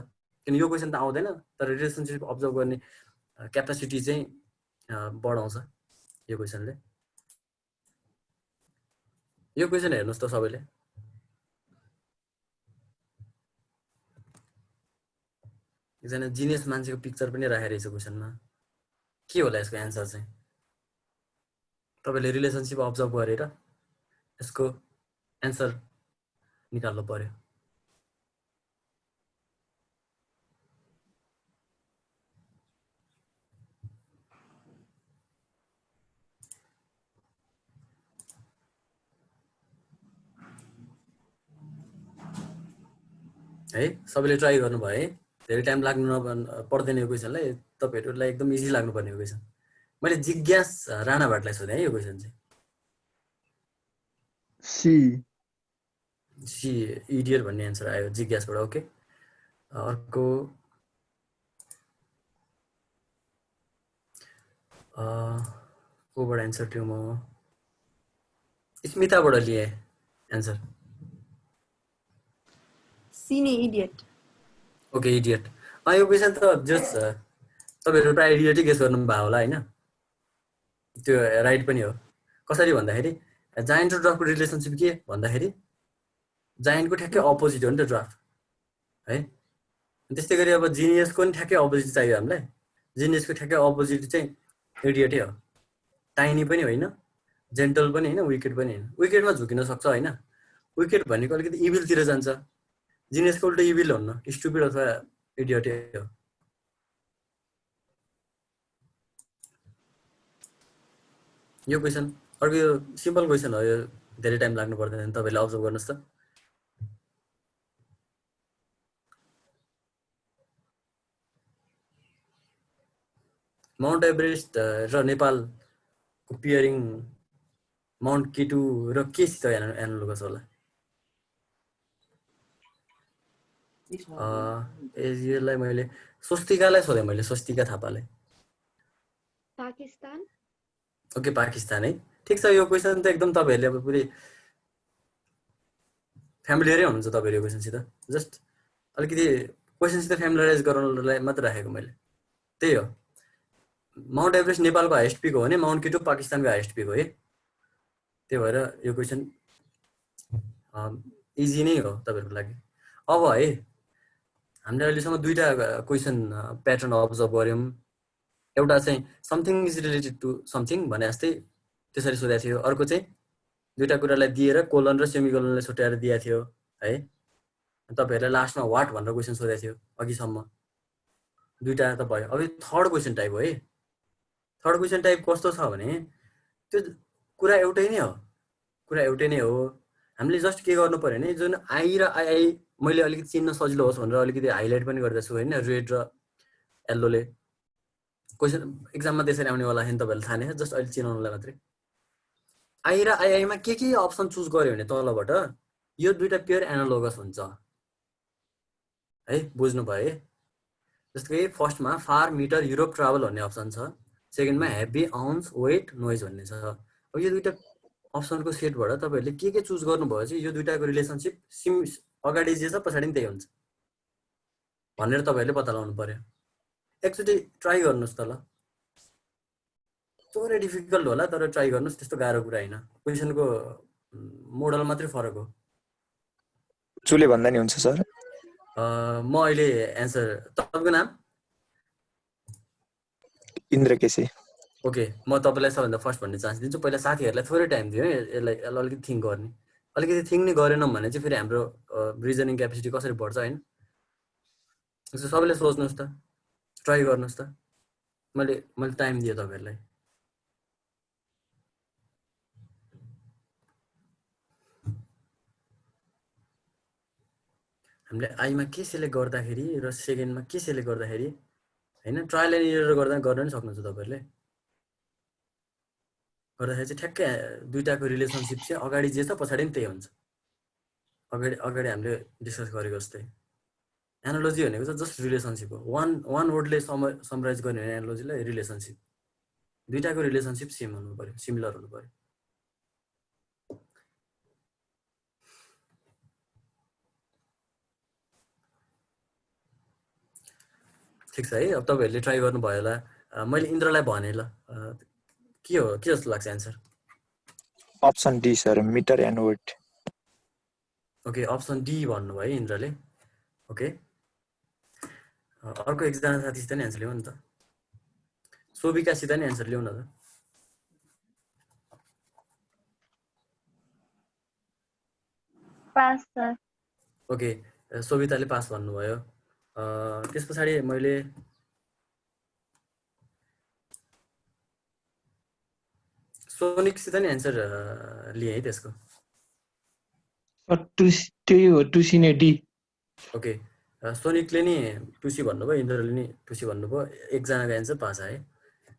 किन यो क्वेसन त आउँदैन, तर रिलेसनसिप अब्जर्भ गर्ने क्यापासिटी चाहिँ बढाउँछ यो क्वेसनले। यो क्वेसन हेर्नुहोस् त सबैले। एकजना जिनियस मान्छेको पिक्चर पनि राखेको रहेछ क्वेसनमा। के होला यसको एन्सर चाहिँ? तपाईँले रिलेसनसिप अब्जर्भ गरेर यसको एन्सर निकाल्नु पर्यो। है सबैले ट्राई गर्नुभयो है धेरै टाइम लाग्नु पर्दैन यो क्वेसनलाई तपाईहरुलाई एकदम इजी लाग्नुपर्ने हो क्वेसन मैले जिज्ञास राणा भट्टलाई सोधे है यो क्वेसन चाहिँ C. सी इडियट भन्ने आन्सर आयो जिज्ञासबाट ओके अर्को कोबाट एन्सर थियो म स्मिताबाट लिए एन्सर सिने इडियट ओके इडियट यो क्वेसन त जस्ट तपाईहरु प्राय इडियटै गेस गर्नु भयो होला हैन त्यो राइट पनि हो कसरी भन्दाखेरि जायन्ट र ड्राफ्टको रिलेसनशिप के भन्दाखेरि जायन्टको ठ्याक्कै अपोजिट हो नि त ड्राफ्ट है त्यस्तै गरी अब जिनियसको पनि ठ्याक्कै अपोजिट चाहियो हामीलाई जिनियसको ठ्याक्कै अपोजिट चाहिँ इडियटै हो टाइनी पनि होइन जेन्टल पनि होइन विकेट पनि होइन विकेटमा झुकिन सक्छ होइन विकेट भनेको अलिकति इभिलतिर जान्छ जिनियसको उल्टा इभिल हुन्न स्टुपिड अथवा इडियटै हो यो क्वेसन अर्को यो सिम्पल क्वेसन हो यो धेरै टाइम लाग्नु पर्दैन तपाईहरुले अब्जर्भ गर्नुस् त माउन्ट एभरेस्ट र नेपालको पियरिङ माउन्ट केटु र के सित एनालोगस होला यसलाई मैले स्वस्तिकालाई सोधेँ मैले स्वस्तिका थापालाई पाकिस्तान ओके पाकिस्तान है ठीक छ यो क्वेसन त एकदम तपाईहरुले अब पुरै फ्यामिलियरै हुनुहुन्छ तपाईहरु यो क्वेसनसित जस्ट अलिकति क्वेसनसित फ्यामिलियराइज गराउनलाई मात्र राखेको मैले त्यही हो माउन्ट एभरेस्ट नेपालको हाइएस्ट पिक हो भने माउन्ट केटु पाकिस्तानको हाइएस्ट पिक हो है त्यही भएर यो क्वेसन इजी नै हो तपाईहरुको लागि अब है हामीले अहिलेसम्म दुईटा क्वेसन प्याटर्न अब्जर्भ गर्यौं एउटा चाहिँ something is related to something भने जस्तै त्यसरी सोधेको थियो अर्को चाहिँ दुईटा कुरालाई दिएर कोलन र सेमिकोलनलाई छुट्याएर दिएको थियो है तपाईहरुलाई लास्टमा व्हाट भनेर क्वेसन सोधेको थियो अघिसम्म दुईटा त भयो अब थर्ड क्वेसन टाइप हो है थर्ड क्वेसन टाइप कस्तो छ भने त्यो कुरा एउटै नै हो हामीले जस्ट के गर्नु पर्यो भने जुन आई र आई मैले अलिकति चिन्न सजिलो होस् भनेर अलिकति हाइलाइट पनि गर्दैछु हैन रेड र येल्लोले क्वेसन एक्जाममा त्यसरी आउने वाला हैन तपाईहरुले थाहा नै छ जस्ट अहिले चिनाउनलाई मात्रै आई र आई मा के अप्सन चुज गर्यो भने तलबाट यो दुईटा पेयर एनालोगस हुन्छ है बुझ्नु भयो है जस्तै फर्स्टमा फार मिटर युरोप ट्राभल भन्ने अप्सन छ सेकेन्डमा हेभी आउन्स वेट नोइज भन्ने छ अब यो दुईटा अप्सनको सेटबाट तपाईहरुले के चुज गर्नुभयो चाहिँ यो दुईटाको रिलेसनशिप अगाडि जे छ पछाडी पनि त्यही हुन्छ भनेर तपाईहरुले पत्ता लगाउनु पर्यो एकचोटी ट्राई गर्नुस् त ल थोरै डिफिकल्ट होला तर ट्राई गर्नुस् त्यस्तो गाह्रो कुरा हैन क्वेशनको मोडल मात्रै फरक हो चुले भन्दा नि हुन्छ सर म अहिले एन्सर तपाईको नाम इन्द्र केसी ओके म तपाईलाई सबभन्दा फर्स्ट भन्ने चान्स दिन्छु पहिला साथीहरुलाई थोरै टाइम दियो है यसलाई अलिकति थिंक गर्ने अलिकति थिंक नै गरेनौं भने चाहिँ फेरि हाम्रो रिजनिङ क्यापेसिटी कसरी बढ्छ हैन त्यसो सबैले सोच्नुस् त ट्राई गर्नुस् त मैले टाइम दिए तपाईहरुलाई हामीले आईमा के सिलेक्ट गर्दाखेरि र सेकेन्डमा के सिलेक्ट गर्दाखेरि हैन ट्रायल एन्ड एरर गर्न पनि सक्नुहुन्छ तपाईहरुले गर्दाखेरि चाहिँ ठ्याक्कै दुईटाको रिलेसनशिप चाहिँ अगाडि जे छ पछाडी पनि त्यही हुन्छ अगाडि हामीले डिस्कस गरेको जस्तै एनालोजी भनेको चाहिँ जस्ट रिलेसनशिप हो वान वर्डले समराइज गर्ने भने एनालोजीलाई रिलेसनशिप दुईटाको रिलेसनशिप सेम हुनु पर्यो सिमिलर हुनु पर्यो ठीक छ है अब तपाईहरुले ट्राई गर्नु भयो होला मैले इन्द्रलाई भने ल के हो के जस्तो लाग्छ answer option D sir meter and weight okay option D भन्नु भयो इन्द्रले ओके अर्को एकजना साथीसित नि एन्सर ल्याउनु नि त सोभिकासित नि एन्सर ल्याउनु न त पास सर ओके सोभिताले पास भन्नुभयो त्यसपछि मैले सोनिकसित नि एन्सर लिए है त्यसको त्यही हो टु सिने डी ओके सोनिकले नि 2C भन्नुभयो, इन्द्रले नि 2C भन्नुभयो, एकजनाको एन्सर पास आयो।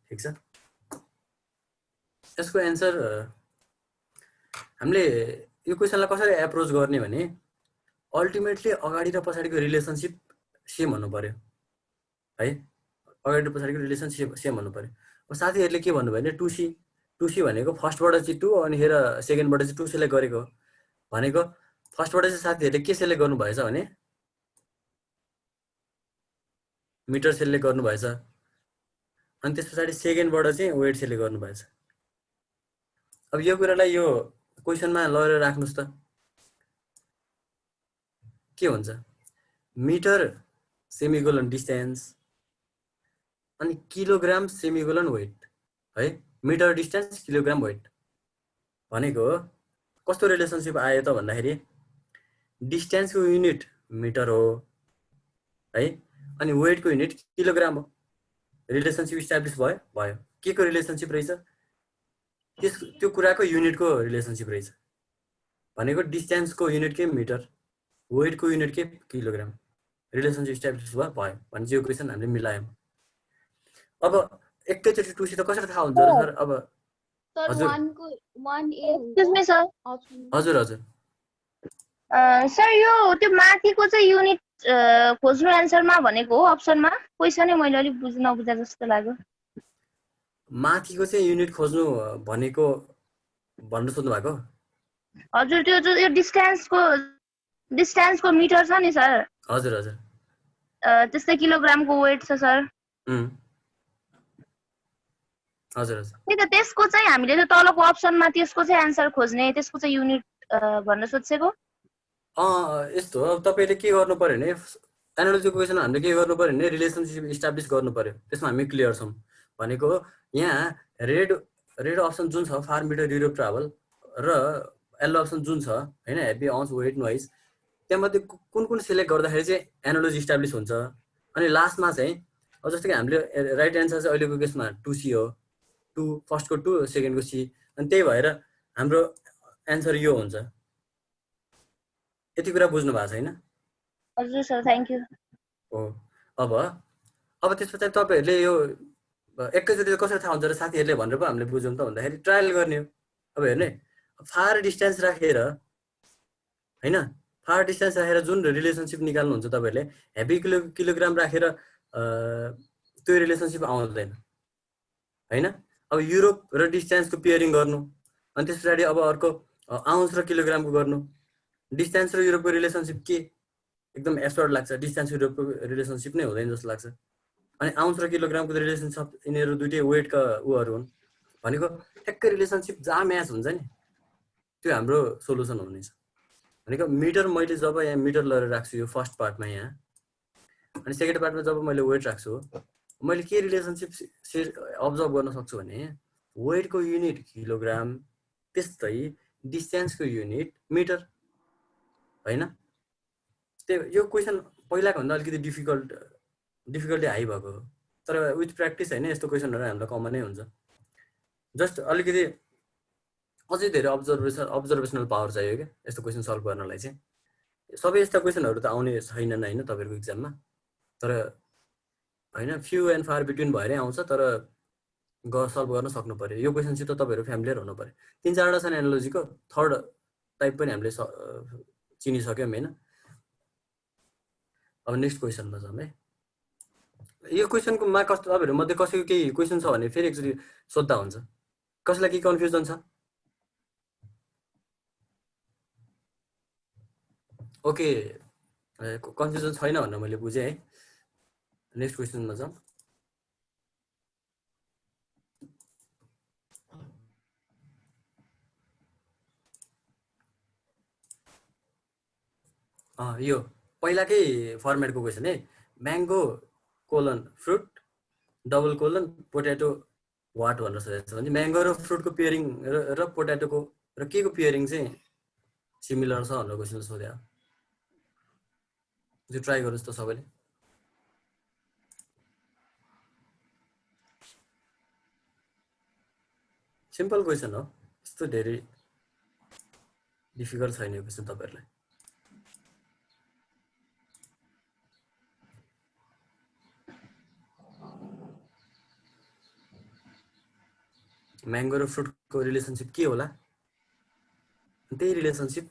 ठिक छ, यसको एन्सर हामीले यो क्वेसनलाई कसरी एप्रोच गर्ने भने अल्टिमेटली अगाडि र पछाडिको रिलेसनसिप सेम हुनु पर्यो है, अगाडि र पछाडिको रिलेसनसिप सेम हुनु पर्यो। अब साथीहरूले के भन्नुभयो भने 2C भनेको फर्स्टबाट चाहिँ 2 अनि हेर सेकेन्डबाट चाहिँ 2 सेलेक्ट गरेको भनेको फर्स्टबाट चाहिँ साथीहरूले के सेलेक्ट गर्नुभएछ भने मिटर सेलेक्ट गर्नुभएछ, अनि त्यस पछाडि सेकेन्डबाट चाहिँ वेट सेलेक्ट गर्नुभएछ। अब यो कुरालाई यो क्वेसनमा लगेर राख्नुहोस् त के हुन्छ, मिटर सेमिकोलन डिस्टेन्स अनि किलोग्राम सेमिकोलन वेट है, मिटर डिस्टेन्स किलोग्राम वेट भनेको कस्तो रिलेसनसिप आयो त भन्दाखेरि डिस्टेन्सको युनिट मिटर हो है, अनि वेटको युनिट किलोग्राम हो। रिलेसनसिप इस्टाब्लिस भयो के को रिलेसनसिप रहेछ, त्यो कुराको युनिटको रिलेसनसिप रहेछ भनेको डिस्टेन्सको युनिट के मिटर, वेटको युनिट के किलोग्राम, रिलेसनसिप इस्टाब्लिस भयो भने चाहिँ यो क्वेसन हामीले मिलायौँ। अब एकैचोटि 2C त कसरी थाहा हुन्छ र सर? अब हजुर हजुर हजुर सर यो त्यो माथिको चाहिँ युनिट खोज्नु एन्सरमा भनेको हो अप्सनमा, क्वेसनै मैले अलिक नबुझा जस्तो लाग्यो। माथिको चाहिँ युनिट खोज्नु भनेको भन्नु सोध्नु भएको? हजुर त्यो यो डिस्टेन्सको मिटर छ नि सर। हजुर हजुर त्यस्तै किलोग्रामको वेट छ सर। हजुर हजुर त्यही त, त्यसको चाहिँ हामीले त्यो तलको अप्सनमा त्यसको चाहिँ एन्सर खोज्ने, त्यसको चाहिँ युनिट भन्न सोचेको। यस्तो अब तपाईँले के गर्नु पर्यो भने एनालोजी क्वेसनमा हामीले के गर्नु पर्यो भने रिलेसनसिप इस्टाब्लिस गर्नु पर्यो, त्यसमा हामी क्लियर छौँ भनेको यहाँ रेड अप्सन जुन छ फार मिटर युरोप ट्राभल र येल्लो अप्सन जुन छ होइन हेभी आउन्स वेट नोइज, त्यहाँमध्ये कुन सिलेक्ट गर्दाखेरि चाहिँ एनालोजी इस्टाब्लिस हुन्छ। अनि लास्टमा चाहिँ अब जस्तो कि हामीले राइट एन्सर चाहिँ अहिलेको केसमा 2C हो, 2 फर्स्टको 2 सेकेन्डको C, अनि त्यही भएर हाम्रो एन्सर यो हुन्छ। यति कुरा बुझ्नु भएको छैन? हजुर सर, थ्याङ्क यू। हो अब त्यस पछाडि तपाईँहरूले यो एकैचोटि कसरी थाहा हुन्छ र साथीहरूले भनेर पो हामीले बुझौँ त भन्दाखेरि ट्रायल गर्ने हो। अब हेर्ने फार डिस्टेन्स राखेर होइन, फार डिस्टेन्स राखेर जुन रिलेसनसिप निकाल्नुहुन्छ तपाईँहरूले हेभी किलोग्राम राखेर त्यो रिलेसनसिप आउँदैन होइन। अब युरोप र डिस्टेन्सको पेयरिङ गर्नु, अनि त्यस पछाडि अब अर्को आउन्स र किलोग्रामको गर्नु, डिस्टेन्स र युरोपको रिलेसनसिप के एकदम एब्सर्ड लाग्छ, डिस्टेन्स युरोपको रिलेसनसिप नै हुँदैन जस्तो लाग्छ। अनि आउन्स र किलोग्रामको रिलेसनसिप यिनीहरू दुइटै वेटका उहरू हुन् भनेको ठ्याक्कै रिलेसनसिप जहाँ म्याच हुन्छ नि त्यो हाम्रो सोल्युसन हुनेछ। भनेको मिटर मैले जब यहाँ मिटर लगेर राख्छु यो फर्स्ट पार्टमा यहाँ, अनि सेकेन्ड पार्टमा जब मैले वेट राख्छु मैले के रिलेसनसिप अब्जर्भ गर्न सक्छु भने वेटको युनिट किलोग्राम, त्यस्तै डिस्टेन्सको युनिट मिटर होइन। त्यो यो क्वेसन पहिलाको भन्दा अलिकति डिफिकल्टी हाई भएको हो, तर विथ प्र्याक्टिस होइन यस्तो क्वेसनहरू हामीलाई कमनै हुन्छ। जस्ट अलिकति अझै धेरै अब्जर्भेसनल पावर चाहियो क्या यस्तो क्वेसन सल्भ गर्नलाई चाहिँ। सबै यस्ता क्वेसनहरू त आउने छैनन् होइन तपाईँहरूको इक्जाममा, तर होइन फ्यु एन्ड फार बिट्विन भएरै आउँछ, तर सल्भ गर्न सक्नु पऱ्यो। यो क्वेसनसित तपाईँहरू फ्यामिलियर हुनु पऱ्यो। 3-4वटा छन् एनालोजीको, थर्ड टाइप पनि हामीले चिनिसक्यौँ होइन। अब नेक्स्ट क्वेसनमा जाउँ है। यो क्वेसनको मा कस्तो तपाईँहरू मध्ये कसैको केही क्वेसन छ भने फेरि एकचोटि सोद्धा हुन्छ। कसैलाई केही कन्फ्युजन छ? ओके, कन्फ्युजन छैन भनेर मैले बुझेँ है। नेक्स्ट क्वेसनमा जाउँ। यो पहिलाकै फर्मेटको क्वेसन है, mango colon fruit double colon potato what भनेर सोधेको छ भने म्याङ्गो र फ्रुटको पेयरिङ र पोट्याटोको र के को पेयरिङ चाहिँ सिमिलर छ भनेर क्वेसन सोध्यो। त्यो ट्राई गर्नुहोस् त सबैले। सिम्पल क्वेसन हो, यस्तो धेरै डिफिकल्ट छैन यो क्वेसन तपाईँहरूलाई। म्याङ्गो र फ्रुटको रिलेसनसिप के होला? त्यही रिलेसनसिप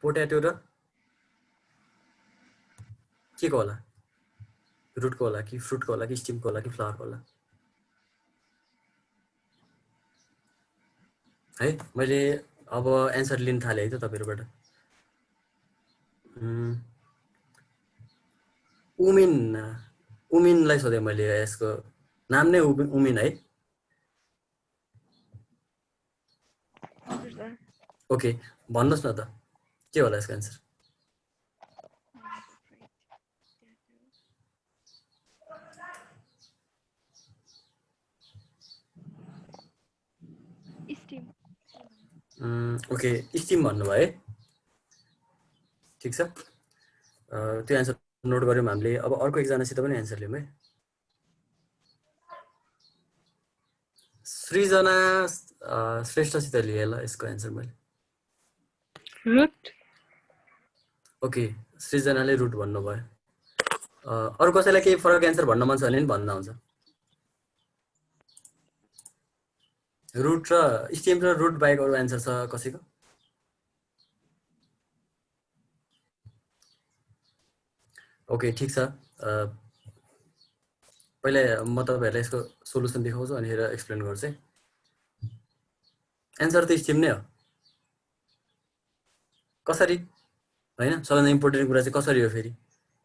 पोट्याटो र के को होला? रुटको होला कि फ्रुटको होला कि स्टिमको होला कि फ्लावरको होला? है मैले अब एन्सर लिन थालेँ है त तपाईहरुबाट। उमिनलाई सोधेँ मैले, यसको नाम नै उमिन है? ओके, भन्नुहोस् न त के होला यसको एन्सर? ओके, स्टिम भन्नुभयो है, ठिक छ। त्यो एन्सर नोट गऱ्यौँ हामीले। अब अर्को एकजनासित पनि एन्सर लियौँ है। सृजना श्रेष्ठसित लिएँ ल यसको एन्सर मैले। रुट। ओके, सृजनाले रुट भन्नुभयो। अरू कसैलाई केही फरक एन्सर भन्न मन छ भने नि भन्दा हुन्छ। रुट र स्टिम र रुट बाहेक अरू एन्सर छ कसैको? ओके, ठिक छ। पहिले म तपाईहरुलाई यसको सोलुसन देखाउँछु अनि एक्सप्लेन गर्छु है। एन्सर त स्टिम नै हो। कसरी हैन, सबैभन्दा इम्पोर्टेन्ट कुरा चाहिँ कसरी हो फेरि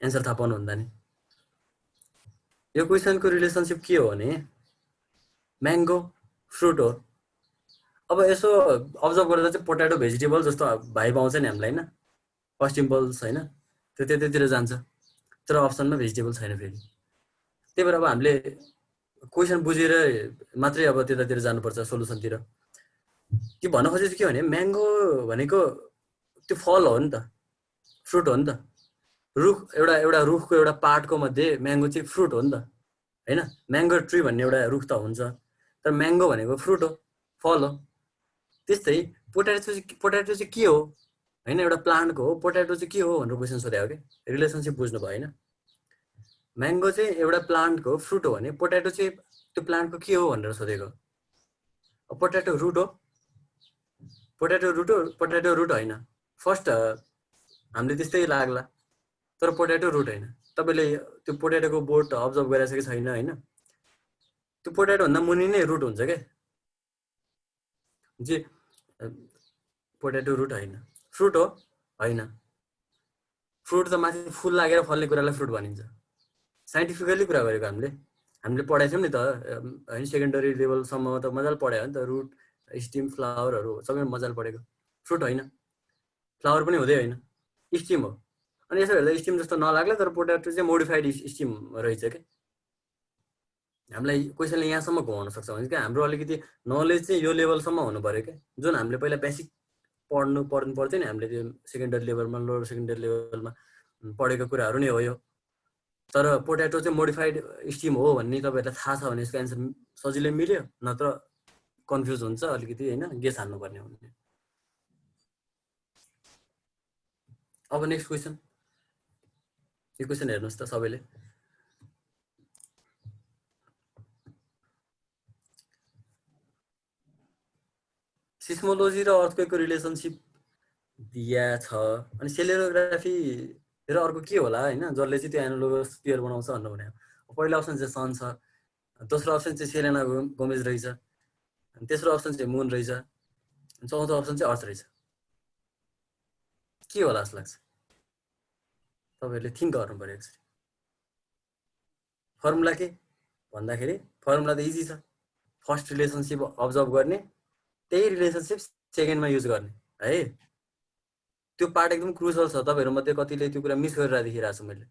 एन्सर थाहा पाउनु भन्दा नि। यो क्वेशनको रिलेसनसिप के हो भने म्याङ्गो फ्रुट हो। अब यसो अब्जर्भ गर्दा चाहिँ पोट्याटो भेजिटेबल जस्तो भाइब आउँछ नि हामीलाई हैन, फर्स्ट इम्पल्स हैन, त्यो त्यतातिर जान्छ, तर अप्सनमा भेजिटेबल छैन फेरि। त्यही भएर अब हामीले क्वेशन बुझेर मात्रै अब त्यतातिर जानुपर्छ सोलुसनतिर। के भन्न खोजेको के भने म्याङ्गो भनेको त्यो फल हो नि त, फ्रुट हो नि त। रुख एउटा रुखको एउटा पार्टको मध्ये म्याङ्गो चाहिँ फ्रुट हो नि त हैन। म्याङ्गो ट्री भन्ने एउटा रुख त हुन्छ, तर म्याङ्गो भनेको फ्रुट हो, फल हो। त्यस्तै पोट्याटो चाहिँ के हो हैन, एउटा प्लान्टको हो। पोट्याटो चाहिँ के हो भनेर क्वेशन सोधेको के, रिलेसनसिप बुझ्नु भयो हैन। म्याङ्गो चाहिँ एउटा प्लान्टको फ्रुट हो भने पोट्याटो चाहिँ त्यो प्लान्टको के हो भनेर सोधेको। पोट्याटो रुट हो, पोट्याटो रुट होइन। फर्स्ट हामीले त्यस्तै लाग्ला, तर पोट्याटो रुट होइन। तपाईले त्यो पोट्याटोको बोट अब्जर्भ गरिसकेको छैन हैन, त्यो पोट्याटो भन्दा मुनि नै रुट हुन्छ के जी। पोट्याटो रुट होइन, फ्रुट हो होइन। फ्रुट त माथि फुल लागेर फल्ने कुरालाई फ्रुट भनिन्छ। साइन्टिफिकली कुरा गरेको हामीले पढाएको छौँ नि त हैन, सेकेन्डरी लेभलसम्म त मजाले पढायो नि त। रुट, स्टिम, फ्लावरहरू सबै मजाले पढेको। फ्रुट होइन, फ्लावर पनि हुँदै होइन, स्टिम हो। अनि यसो हेर्दा स्टिम जस्तो नलाग्ला, तर पोट्याटो चाहिँ मोडिफाइड स्टिम रहेछ के। हामीलाई क्वेसनले यहाँसम्म घुमाउन सक्छ भने क्या हाम्रो अलिकति नलेज चाहिँ यो लेभलसम्म हुनु पर्यो क्या, जुन हामीले पहिला बेसिक पढ्नु पर्थ्यो नि हामीले, त्यो सेकेन्डरी लेभलमा, लोवर सेकेन्डरी लेभलमा पढेको कुराहरू नै हो यो। तर पोट्याटो चाहिँ मोडिफाइड स्टिम हो भन्ने तपाईहरुलाई थाहा छ भने यसको एन्सर सजिलै मिल्यो, नत्र कन्फ्युज हुन्छ अलिकति हैन, गेस हान्नु पर्ने हुन्छ। अब नेक्स्ट क्वेशन, यो क्वेशन हेर्नुस् त सबैले। सिस्मोलोजी र अर्थक्वेकको रिलेसनसिप दिया छ, अनि सेलेरोग्राफी र अर्को के होला हैन, जसले चाहिँ त्यो एनालोगस पेयर बनाउँछ भन्नु भने। पहिलो अप्सन चाहिँ सन छ, दोस्रो अप्सन चाहिँ सेलेना गोमेज रहेछ, तेस्रो अप्सन चाहिँ मुन रहेछ, चौथो अप्सन चाहिँ अर्थ रहेछ। के होला जस्तो लाग्छ तपाईहरुले? थिंक गर्नु पर्यो एकचोटी। फर्मुला के भन्दाखेरि फर्मुला त इजी छ, फर्स्ट रिलेसनसिप अब्जर्भ गर्ने, त्यही रिलेसनसिप सेकेन्डमा युज गर्ने है। त्यो पार्ट एकदम क्रुसियल छ, तपाईहरु मध्ये कतिले त्यो कुरा मिस गरेर देखिरहेको छु मैले।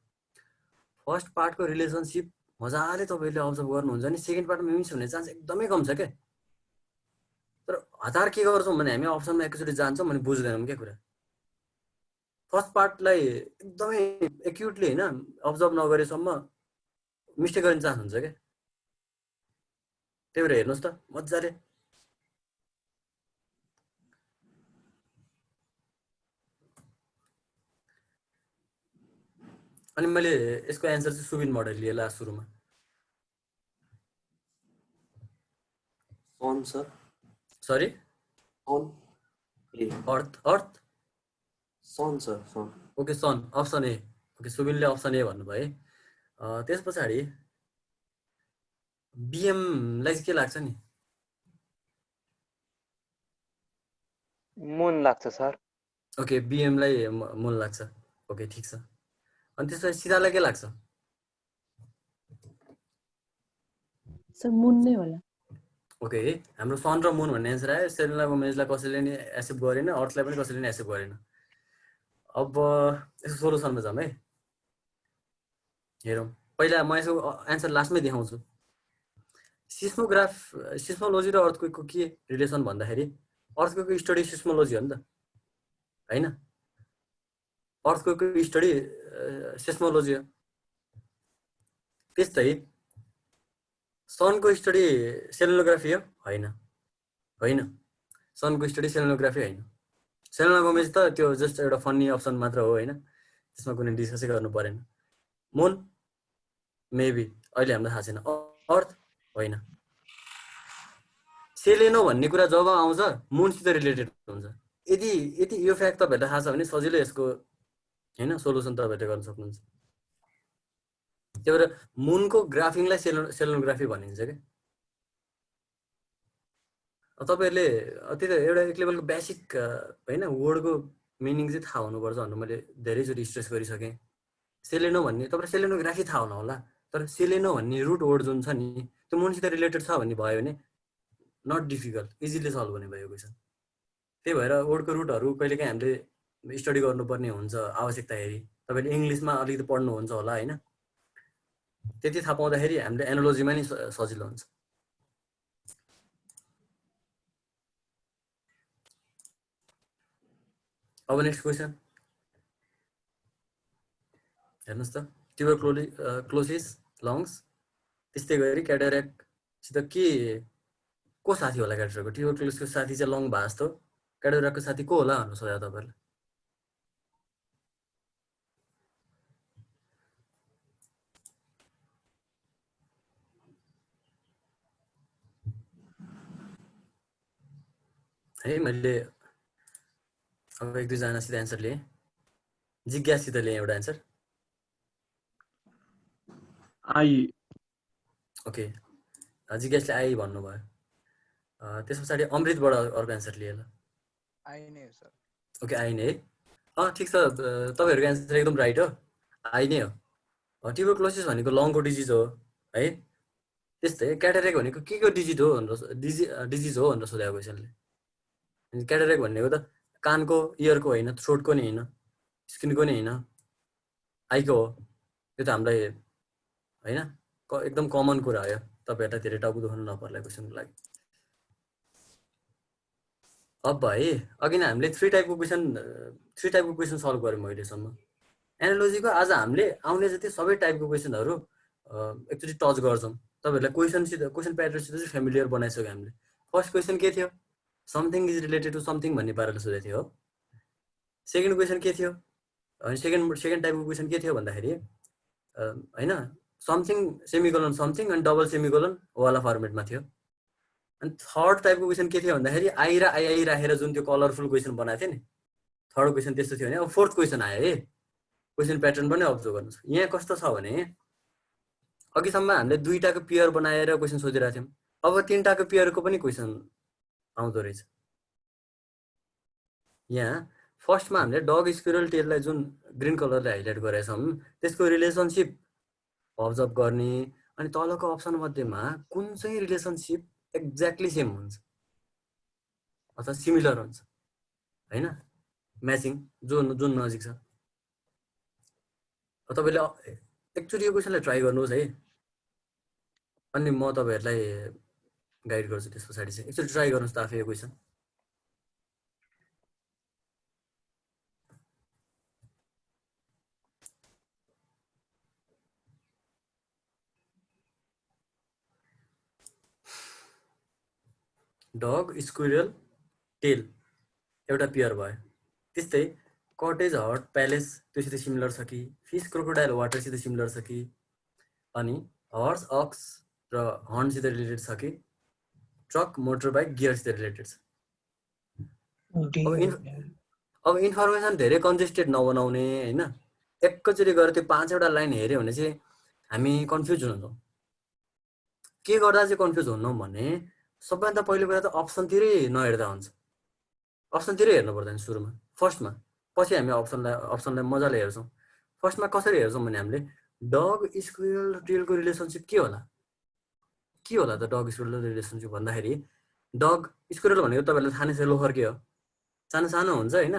फर्स्ट पार्टको रिलेसनसिप मजाले तपाईहरुले अब्जर्भ गर्नुहुन्छ नि, सेकेन्ड पार्टमा मिस हुने चान्स एकदमै कम छ के। तर हतार के गर्छौं भने हामी अप्सनमा एकचोटी जान्छौं अनि बुझ्दैनौं के कुरा। फर्स्ट पार्टलाई एकदमै एक्युटली हैन अब्जर्भ नगरेसम्म मिस्टेक गर्ने चान्स हुन्छ के। त्यही भएर हेर्नुस् त मजाले। अनि मैले यसको एन्सर चाहिँ सुबिन मोडल लिए लास्ट सुरुमा। Sun sir, sorry sun A earth sun sir sun okay sun option A okay सुबिनले अप्सन ए भन्नुभयो है त्यस पछाडि BM लाई चाहिँ के लाग्छ नि मुन लाग्छ सर ओके BM लाई मूल लाग्छ ओके ठीक छ अनि त्यसपछि सीतालाई के लाग्छ सर मुन नै होला ओके हाम्रो सन र मुन भन्ने एन्सर आयो सेलेना गोमेजलाई कसैले नि एक्सेप्ट गरेन अर्थलाई पनि कसैले नि एक्सेप्ट गरेन अब यसको सोलुसनमा जाम है हेरौँ पहिला म यसको एन्सर लास्टमै देखाउँछु सिस्मोलोजी र अर्थक्वेकको के रिलेसन भन्दाखेरि अर्थक्वेकको स्टडी सिस्मोलोजी हो नि त हैन अर्थक्वेकको स्टडी सिस्मोलोजी हो त्यस्तै सनको स्टडी सेलेनोग्राफी हो हैन सनको स्टडी सेलेनोग्राफी हैन सेलेना गोमेज त त्यो जस्ट एउटा फन्नी अप्सन मात्र हो हैन त्यसमा कुनै डिस्कसै गर्नु परेन मुन मेबी अहिले हामीलाई थाहा छैन अर्थ होइन सेलेनो भन्ने कुरा जब आउँछ मुनसित रिलेटेड हुन्छ यदि यो फ्याक्ट तपाईहरुलाई थाहा छ भने सजिलै यसको हैन सोलुसन तपाईहरुले गर्न सक्नुहुन्छ त्यही भएर मुनको ग्राफिङलाई सेलेनोग्राफी भनिन्छ के तपाईहरुले त्यही त एउटा एक लेभलको बेसिक हैन वर्डको मिनिङ चाहिँ थाहा हुनुपर्छ भनेर मैले धेरैचोटि स्ट्रेस गरिसकेँ सेलेनो भन्ने तपाईहरु सेलेनोग्राफी थाहा हुन होला तर सेलेनो भन्ने रुट वर्ड जुन छ नि त्यो मुनसित रिलेटेड छ भन्ने भयो भने नट डिफिकल्ट इजिली सल्भ हुने भयो क्वेसन त्यही भएर वर्डको रुटहरु कहिलेकाहीँ हामीले स्टडी गर्नुपर्ने हुन्छ आवश्यकता हेरी तपाईले इंग्लिशमा अलिकति पढ्नु हुन्छ होला हैन त्यति थाहा पाउँदाखेरि हामीले एनालोजीमा नि सजिलो हुन्छ अब नेक्स्ट क्वेसन हेर्नुस् त ट्युबरक्लोसिस लङ्स त्यस्तै गरी क्याटारेक्ट सित के को साथी होला क्याटारेक्टको ट्युबरक्लोसिसको साथी चाहिँ लङ भास हो क्याटारेक्टको साथी को होला भन्नु सोध्या तपाईहरुले है मैले अब एक दुईजनासित एन्सर लिएँ जिज्ञासित लिएँ एउटा एन्सर आई ओके जिज्ञासले आई भन्नुभयो त्यस पछाडि अमृतबाट अर्को एन्सर लिएँ ल आई नै हो सर ओके आई नै ठिक छ तपाईहरुको एन्सर एकदम राइट हो आई नै हो ट्युबरक्लोसिस भनेको लङको डिजिज हो है त्यस्तै क्याटारेक्ट भनेको के को डिजिज हो भनेर डिजिज हो भनेर सोधेको क्वेसनले क्याटारेक्ट भनेको त कानको इयरको होइन थ्रोटको नि होइन स्किनको नि होइन आईको हो यो त हामीलाई हैन एकदम कमन कुरा हो तपाईहरुलाई धेरै टाउको दुख्नु नपर्ला क्वेसनको लागि अब भाइ अघि नै हामीले थ्री टाइपको क्वेसन सल्भ गर्यौं अहिलेसम्म एनालोजीको आज हामीले आउने जति सबै टाइपको क्वेसनहरु एकचोटी टच गर्छौं तपाईहरुलाई क्वेसन प्याटर्नसित चाहिँ फ्यामिलियर बनाइसक्यो हामीले फर्स्ट क्वेसन के थियो something is related to something भन्ने पाराले सोधेको थियो हो सेकेन्ड क्वेसन के थियो अनि सेकेन्ड टाइपको क्वेसन के थियो भन्दाखेरि हैन समथिङ सेमिकोलन समथिङ अनि डबल सेमिकोलन वाला फर्मेटमा थियो अनि थर्ड टाइपको क्वेसन के थियो भन्दाखेरि आई र आई राखेर जुन त्यो कलरफुल क्वेसन बनाएको थियो नि थर्ड क्वेसन त्यस्तो थियो भने अब फोर्थ क्वेसन आयो है क्वेसन प्याटर्न पनि अब्जर्भ गर्नुस् यहाँ कस्तो छ भने अघिसम्म हामीले दुईटाको पेयर बनाएर क्वेसन सोधिरहेको थियौं अब तीनटाको पेयरको पनि क्वेसन आउँदो रहेछ यहाँ फर्स्टमा हामीले डग स्क्विरल टेललाई जुन ग्रीन कलरले हाइलाइट गरेछौं त्यसको रिलेसनशिप अब्जर्भ गर्ने अनि तलको अप्सन मध्येमा कुन चाहिँ रिलेसनशिप एक्ज्याक्टली सेम हुन्छ अथवा सिमिलर हुन्छ हैन म्याचिङ जुन नजिक छ तपाईले एकचोटी यो क्वेसनलाई ट्राई गर्नुहोस् है अनि म तपाईहरुलाई गाइड गर्छु त्यस पछाडी चाहिँ एकचोटी ट्राई गर्नुहोस् त आफै यो क्वेसन डग स्क्विरल टेल एउटा पेयर भयो त्यस्तै कटेज हट प्यालेस त्योसित सिमिलर छ कि फिश क्रोकोडाइल वाटरसित सिमिलर छ कि अनि हर्स अक्स र हर्नसित रिलेटेड छ कि ट्रक मोटर बाइक गियर्सतिर रिलेटेड छ। डी अब इन्फर्मेसन धेरै कन्जेस्टेड नबनाउने होइन, एकैचोटि गएर त्यो 5वटा लाइन हेऱ्यो भने चाहिँ हामी कन्फ्युज हुन्छौँ। के गर्दा चाहिँ कन्फ्युज हुन्छौँ भने सबैभन्दा पहिलो कुरा त अप्सनतिरै नहेर्दा हुन्छ। अप्सनतिरै हेर्नु पर्दैन सुरुमा, फर्स्टमा, पछि हामी अप्सनलाई मजाले हेर्छौँ। फर्स्टमा कसरी हेर्छौँ भने हामीले डग स्क्विरल टेलको रिलेसनसिप के होला त डग स्क्विरल रिलेसनसिप भन्दाखेरि डग स्क्विरल भनेको तपाईँहरूलाई थाहा नै छ लोफर के हो, सानो सानो हुन्छ होइन।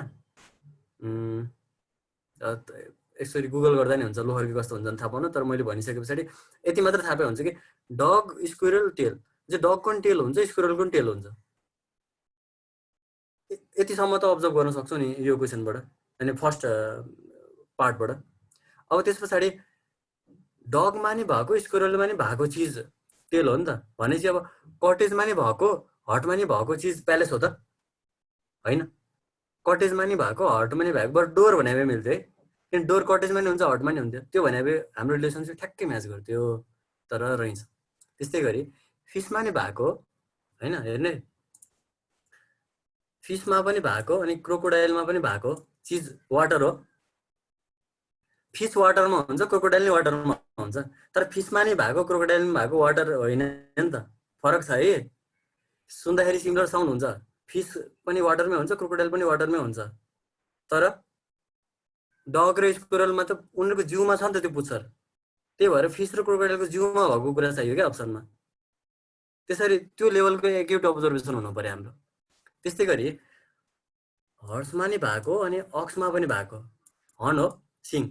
यसरी गुगल गर्दा नि हुन्छ लोफर के कस्तो हुन्छ थाहा पाउनु, तर मैले भनिसके पछाडि यति मात्र थाहा पाए हुन्छ कि डग स्क्विरल टेल चाहिँ डगको पनि टेल हुन्छ, स्क्विरलको पनि टेल हुन्छ। यतिसम्म त अब्जर्भ गर्न सक्छौँ नि यो क्वेसनबाट, अनि फर्स्ट पार्टबाट। अब त्यस पछाडि डगमा नि भएको स्क्विरलमा नि भएको चिज टेल हो नि त, भनेपछि अब कटेजमा नि भएको हटमा नि भएको चिज प्यालेस हो त होइन। कटेजमा नि भएको हटमा नि भएको, बट डोर भने मिल्थ्यो है, किन डोर कटेजमा नि हुन्छ हटमा नि हुन्थ्यो, त्यो भने हाम्रो रिलेसनसिप ठ्याक्कै म्याच गर्थ्यो, तर रहन्छ। त्यस्तै गरी फिसमा नि भएको होइन, हेर्ने फिसमा पनि भएको अनि क्रोकोडाइलमा पनि भएको चिज वाटर हो। फिस वाटरमा हुन्छ, क्रोकोडाइल नि वाटरमा हुन्छ, तर फिसमा नि भएको क्रोकोडाइलमा भएको वाटर होइन नि त, फरक छ है। सुन्दाखेरि सिमिलर साउन्ड हुन्छ, फिस पनि वाटरमै हुन्छ, क्रोकोडाइल पनि वाटरमै हुन्छ, तर डग र स्क्विरलमा त उनीहरूको जिउमा छ नि त त्यो पुच्छर, त्यही भएर फिस र क्रोकोडाइलको जिउमा भएको कुरा चाहियो क्या अप्सनमा। त्यसरी त्यो लेभलको एक्युट अब्जर्भेसन हुनु पर्यो हाम्रो। त्यस्तै गरी हर्समा नि भएको अनि अक्समा पनि भएको, हर्न हो सिङ,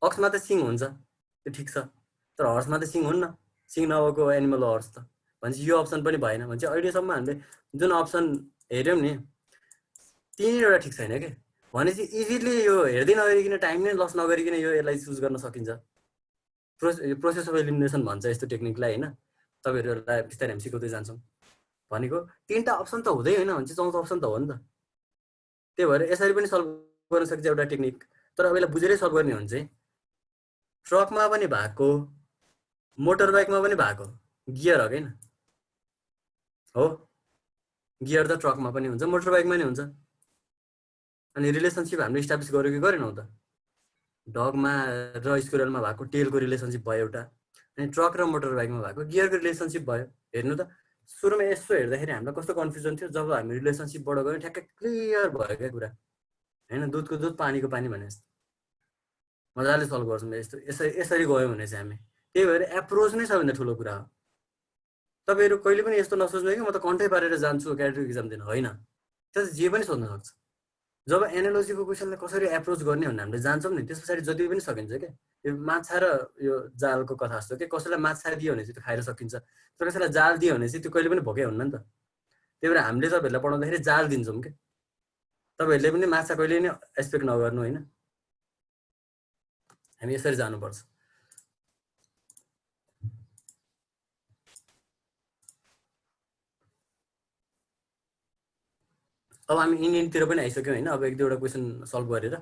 अक्समा त सिङ हुन्छ त्यो ठिक छ, तर हर्समा त सिङ हुन्न, सिङ नभएको एनिमल हो हर्स त, भनेपछि यो अप्सन पनि भएन। भनेपछि अहिलेसम्म हामीले जुन अप्सन हेऱ्यौँ नि तिनवटा ठिक छैन क्या, भनेपछि इजिली यो हेर्दै नगरिकन टाइम नै लस नगरिकन यो यसलाई चुज गर्न सकिन्छ। प्रोसेस अफ एलिमिनेसन भन्छ यस्तो टेक्निकलाई होइन, तपाईँहरूलाई बिस्तारै हामी सिकाउँदै जान्छौँ। भनेको 3टा अप्सन त हुँदै होइन भने चाहिँ 4औं अप्सन त हो नि त, त्यही भएर यसरी पनि सल्भ गर्न सकिन्छ एउटा टेक्निक। तर अब यसलाई बुझेरै सल्भ गर्ने हो भने चाहिँ ट्रकमा पनि भएको मोटर बाइकमा पनि भएको गियर हो किन हो, गियर त ट्रकमा पनि हुन्छ मोटर बाइकमा नि हुन्छ। अनि रिलेसनसिप हामीले इस्टाब्लिस गर्यो कि गरेनौँ त, डगमा र स्क्विरलमा भएको टेलको रिलेसनसिप भयो एउटा, अनि ट्रक र मोटर बाइकमा भएको गियरको रिलेसनसिप भयो। हेर्नु त सुरुमा यसो हेर्दाखेरि हामीलाई कस्तो कन्फ्युजन थियो, जब हामी रिलेसनसिपबाट गयौँ ठ्याक्कै क्लियर भयो क्या कुरा होइन, दुधको दुध पानीको पानी भने जस्तो मजाले सल्भ गर्छौँ यस्तो यसरी गयो भने चाहिँ हामी। त्यही भएर एप्रोच नै सबभन्दा ठुलो कुरा हो। तपाईँहरू कहिले पनि यस्तो नसोच्नु कि म त कन्ठै पारेर जान्छु क्याटेगोरी एक्जाम दिन, होइन, त्यो जे पनि सोध्न सक्छ। जब एनालोजीको क्वेसनलाई कसरी एप्रोच गर्ने भनेर हामीले जान्छौँ नि, त्यस पछाडि जति पनि सकिन्छ क्या। यो माछा र यो जालको कथा जस्तो कि कसैलाई माछा दियो भने चाहिँ त्यो खाएर सकिन्छ, तर कसैलाई जाल दियो भने चाहिँ त्यो कहिले पनि भोकै हुन्न नि त। त्यही भएर हामीले तपाईँहरूलाई पढाउँदाखेरि जाल दिन्छौँ क्या, तपाईँहरूले पनि माछा कहिले नै एक्सपेक्ट नगर्नु होइन, हामी यसरी जानुपर्छ। अब हामी इन्डियनतिर पनि आइसक्यौँ होइन, अब 1-2वटा क्वेसन सल्भ गरेर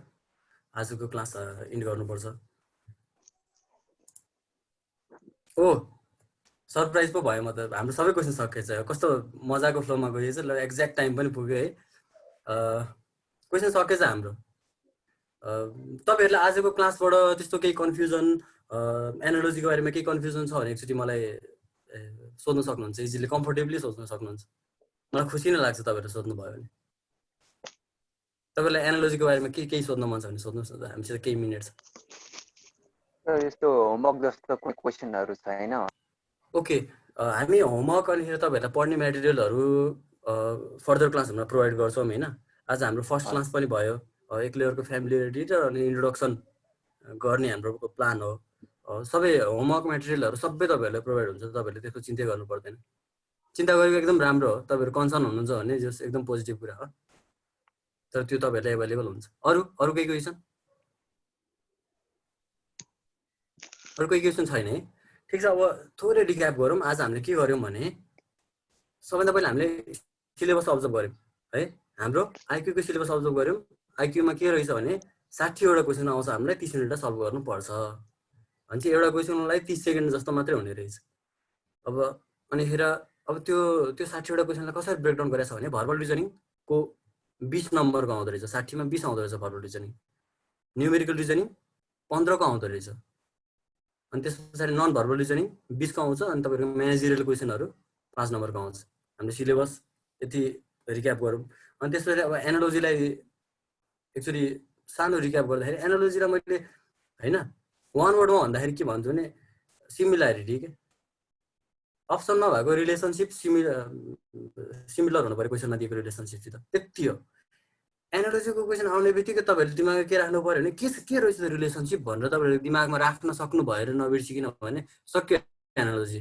आजको क्लास इन्ड गर्नुपर्छ। ओ सरप्राइज पो भयो, म त हाम्रो सबै क्वेसन सकेछ, कस्तो मजाको फ्लोमा गइएछ, ल एक्ज्याक्ट टाइम पनि पुग्यो है, क्वेसन सकेछ हाम्रो। तपाईँहरूलाई आजको क्लासबाट त्यस्तो केही कन्फ्युजन एनालोजीको बारेमा केही कन्फ्युजन छ भने एकचोटि मलाई सोध्न सक्नुहुन्छ, इजिली कम्फोर्टेबली सोध्न सक्नुहुन्छ, मलाई खुसी नै लाग्छ तपाईँहरूले सोध्नुभयो भने। तपाईँलाई एनालोजीको बारेमा केही सोध्न मन छ भने सोध्नुहोस् न, हामीसित केही मिनट छ। यस्तो होमवर्क जस्तो क्वेसनहरू छ होइन? ओके, हामी होमवर्क अनि तपाईँहरूलाई पढ्ने मेटेरियलहरू फर्दर क्लासहरूमा प्रोभाइड गर्छौँ होइन। आज हाम्रो फर्स्ट क्लास पनि भयो, एक लेयरको फ्यामिलियरिटी र अनि इन्ट्रोडक्सन गर्ने हाम्रो प्लान हो। सबै होमवर्क मेटेरियलहरू सबै तपाईँहरूलाई प्रोभाइड हुन्छ, तपाईँहरूले त्यसको चिन्तै गर्नु पर्दैन। चिन्ता गरेको एकदम राम्रो हो, तपाईँहरू कन्सर्न हुनुहुन्छ भने जस एकदम पोजिटिभ कुरा हो, तर त्यो तपाईँहरूलाई एभाइलेबल हुन्छ। अरू केही क्वेसन? अरू केही क्वेसन छैन है? ठिक छ, अब थोरै रिक्याप गरौँ। आज हामीले के गऱ्यौँ भने सबैभन्दा पहिला हामीले सिलेबस अब्जर्भ गऱ्यौँ है, हाम्रो आइक्यूको सिलेबस अब्जर्भ गऱ्यौँ। आइक्यूमा के रहेछ भने 60वटा क्वेसन आउँछ, हामीलाई 30 मिनट सल्भ गर्नुपर्छ भने चाहिँ एउटा क्वेसनलाई 30 सेकेन्ड जस्तो मात्रै हुने रहेछ। अब अनि फेरि अब त्यो 60वटा क्वेसनलाई कसरी ब्रेकडाउन गरेछ भने भर्बल रिजनिङको 20 नम्बरको आउँदो रहेछ, 60 मा 20 आउँदो रहेछ भर्बल रिजनिङ, न्युमेरिकल रिजनिङ 15 को आउँदो रहेछ, अनि त्यस पछाडि नन भर्बल रिजनिङ 20 को आउँछ, अनि तपाईहरुको म्यानेजरियल क्वेसनहरु 5 नम्बरको आउँछ। हामीले सिलेबस यति रिक्याप गरौँ। अनि त्यसपछि अब एनालोजीलाई एक्चुअली सानो रिक्याप गर्दाखेरि एनालोजीलाई मैले हैन वान वर्डमा भन्दाखेरि के भन्छु भने सिमिल्यारिटी के अप्सनमा भएको रिलेसनशिप सिमिलर हुनु पर्यो क्वेसनमा दिएको रिलेसनशिपसित, त्यति हो। एनालोजीको क्वेसन आउने बित्तिकै तपाईहरुले दिमागमा के राख्नु पर्यो भने के रहेछ रिलेसनशिप भनेर तपाईहरुले दिमागमा राख्न सक्नु भएर नबिर्सिकिन भने सक्यो एनालोजी।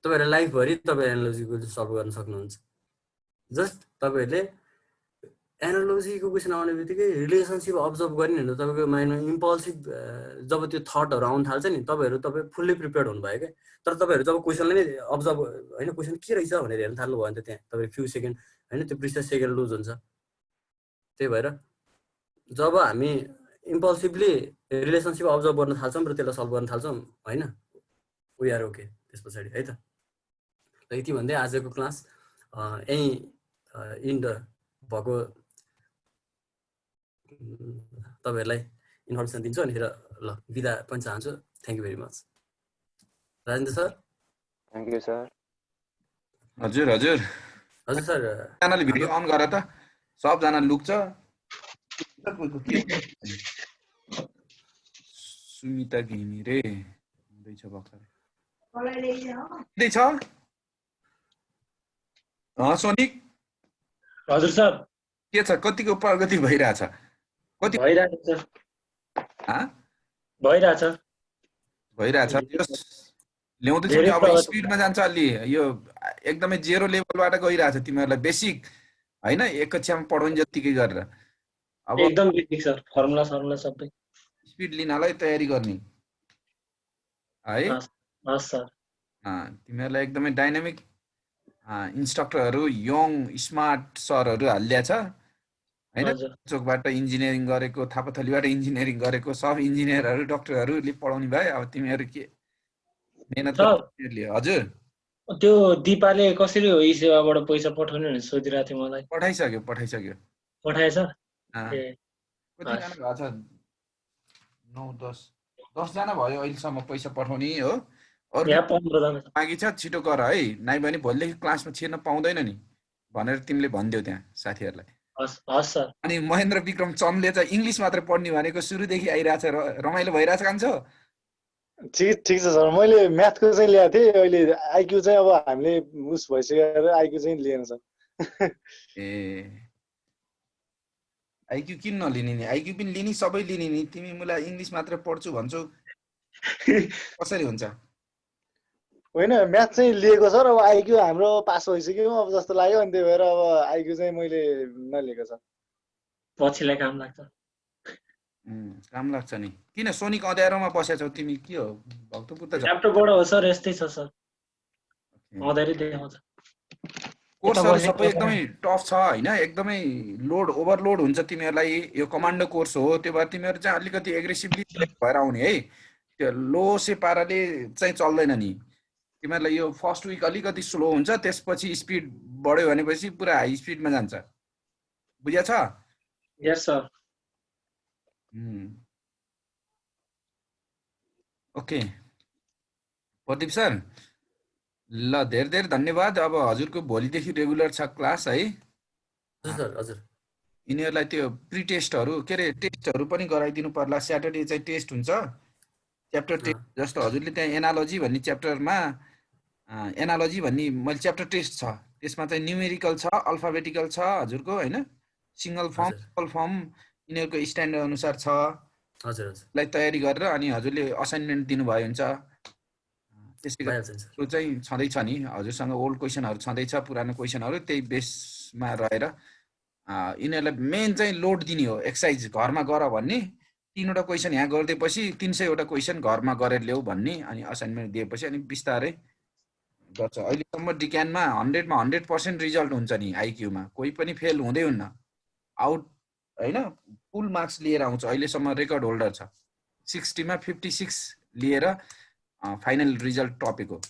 तपाईहरु लाइफभरि तपाईहरु एनालोजीको सल्भ गर्न सक्नुहुन्छ। जस्ट तपाईहरुले एनालोजीको क्वेसन आउने बित्तिकै रिलेसनशिप अब्जर्भ गर्ने होइन, तपाईको माइन्डमा इम्पल्सिभ जब त्यो थटहरु आउन थाल्छ नि तपाई फुल्ली प्रिपेयर्ड हुनुभयो के। तर तपाईहरु जब क्वेसनले नै अब्जर्भ हैन क्वेसन के रहेछ भनेर हेर्न थाल्नु भयो भने त त्यहाँ तपाई फ्यु सेकेन्ड हैन त्यो प्रिसियस सेकेन्ड लुज हुन्छ। त्यही भएर जब हामी इम्पल्सिभली रिलेसनशिप अब्जर्भ गर्न थाल्छौँ र त्यसलाई सल्भ गर्न थाल्छौँ हैन वी आर ओके त्यसपछि है त। ल यति भन्दै आजको क्लास यही इन्ड भएको तपाईहरुलाई इन्फर्मेसन दिन्छु अनि फेरि ल बिदा पनि चाहन्छु। Thank you very much. Rajendra sir. Thank you sir. हजुर हजुर हजुर सर च्यानल भिडियो अन गर त सबजना लुक्छ। सुमिता घिमिरे हुँदैछ भर्खरै हुँदैछ। सोनिक हजुर सर के छ कतिको प्रगति भइरहेछ? कति भइरहेछ सर? भइरहेछ भइरहेछ ल्याउँदैछ नि अब स्पिडमा जान्छ अलि। यो एकदमै जेरो लेभलबाट गइरहेछ तिमीहरूलाई बेसिक हैन एक कक्षामा पढाउने जतिकै गरेर अब एकदम बेसिक सर फर्मुला सबै स्पिड लिनलाई तयारी गर्ने है। हस् सर। तिमीहरूलाई एकदमै डाइनामिक इन्स्ट्रक्टरहरू यङ स्मार्ट सरहरू हालिया छ हैन। चोकबाट इन्जिनियरिङ गरेको थापाथलीबाट इन्जिनियरिङ गरेको सब इन्जिनियरहरू डाक्टरहरूले पढाउने भए। अब तिमीहरू के मेहनत गर्नु? हजुर त्यो दिपाले कसरी हो ई सेवाबाट पैसा पठाउने भनेर सोधिरहेको थियो मलाई। पठाइसक्यो पठाएछ? कति जना भएको छ? 9-10 जना भयो अहिलेसम्म पैसा पठाउने हो। अरु 15 जना बाँकी छ छिटो गर है, नाइ भने भोलिदेखि क्लासमा छिर्न पाउँदैन नि भनेर तिमीले भनिदेऊ त्यहाँ साथीहरूलाई। हस् सर। अनि महेन्द्र विक्रम चन्दले चाहिँ इङ्ग्लिस मात्र पढ्ने भनेको सुरुदेखि आइरहेछ, रमाइलो भइरहेछ कान्छो? ठिक छ सर। मैले म्याथको चाहिँ ल्याएको थिएँ, अहिले आइक्यू चाहिँ अब हामीले उस भइसकेर आइक्यू चाहिँ लिएन सर। आइक्यू किन नलिने नि? आइक्यू पनि लिने सबै लिने नि। तिमी मलाई इङ्ग्लिस मात्र पढ्छु भन्छौ कसरी हुन्छ? होइन म्याथ चाहिँ लिएको सर, अब आइक्यू हाम्रो पास भइसक्यो अब जस्तो लाग्यो, अनि त्यही भएर अब आइक्यू चाहिँ मैले नलिएको सर। पछिलाई काम लाग्छ। काम लाग्छ नि। किन सोनिक अँध्यारोमा बसेछौ तिमी? के हो भक्तपुर त ल्यापटपबाट हो सर, यस्तै छ सर। अँध्यारै देखाउँछ। कोर्सहरु सबै एकदमै टफ छ हैन, एकदमै ओभरलोड हुन्छ तिमीहरूलाई। यो कमान्डो कोर्स हो, त्यो भएर तिमीहरू चाहिँ अलिकति एग्रेसिभली भएर आउने है। त्यो लो से पाराले चाहिँ चल्दैन नि तिमीहरूलाई। यो फर्स्ट विक अलिकति स्लो हुन्छ, त्यसपछि स्पिड बढ्यो भनेपछि पुरा हाई स्पिडमा जान्छ। बुझ्या छ? यस सर। ओके प्रदीप सर, ल धेरै धेरै धन्यवाद। अब हजुरको भोलिदेखि रेगुलर छ क्लास है। हजुर यिनीहरूलाई त्यो प्री टेस्टहरू के अरे टेस्टहरू पनि गराइदिनु पर्ला। स्याटरडे चाहिँ टेस्ट हुन्छ, च्याप्टर टेस्ट। जस्तो हजुरले त्यहाँ एनालोजी भन्ने च्याप्टरमा एनालोजी भन्ने मैले च्याप्टर टेस्ट छ, त्यसमा चाहिँ न्युमेरिकल छ, अल्फाबेटिकल छ हजुरको हैन, सिंगल फर्म डबल फर्म यिनीहरूको स्ट्यान्डर्ड अनुसार छ। हजुरलाई तयारी गरेर अनि हजुरले असाइनमेन्ट दिनुभयो हुन्छ। त्यसै गरी चाहिँ छँदैछ नि हजुरसँग ओल्ड क्वेसनहरू छँदैछ, पुरानो क्वेसनहरू त्यही बेसमा रहेर यिनीहरूलाई मेन चाहिँ लोड दिने हो। एक्सर्साइज घरमा गर भन्ने, 3वटा क्वेसन यहाँ गरिदिएपछि 300वटा क्वेसन घरमा गरेर ल्याऊ भन्ने, अनि असाइनमेन्ट दिएपछि अनि बिस्तारै गर्छ। अहिलेसम्म डिक्यानमा 100मा 100% रिजल्ट हुन्छ नि आइक्यूमा, कोही पनि फेल हुँदै हुन्न। आउट हैन फुल मार्क्स लिएर आउँछ। अहिलेसम्म रेकर्ड होल्डर छ, 60मा 56 लिएर फाइनल रिजल्ट टपेको।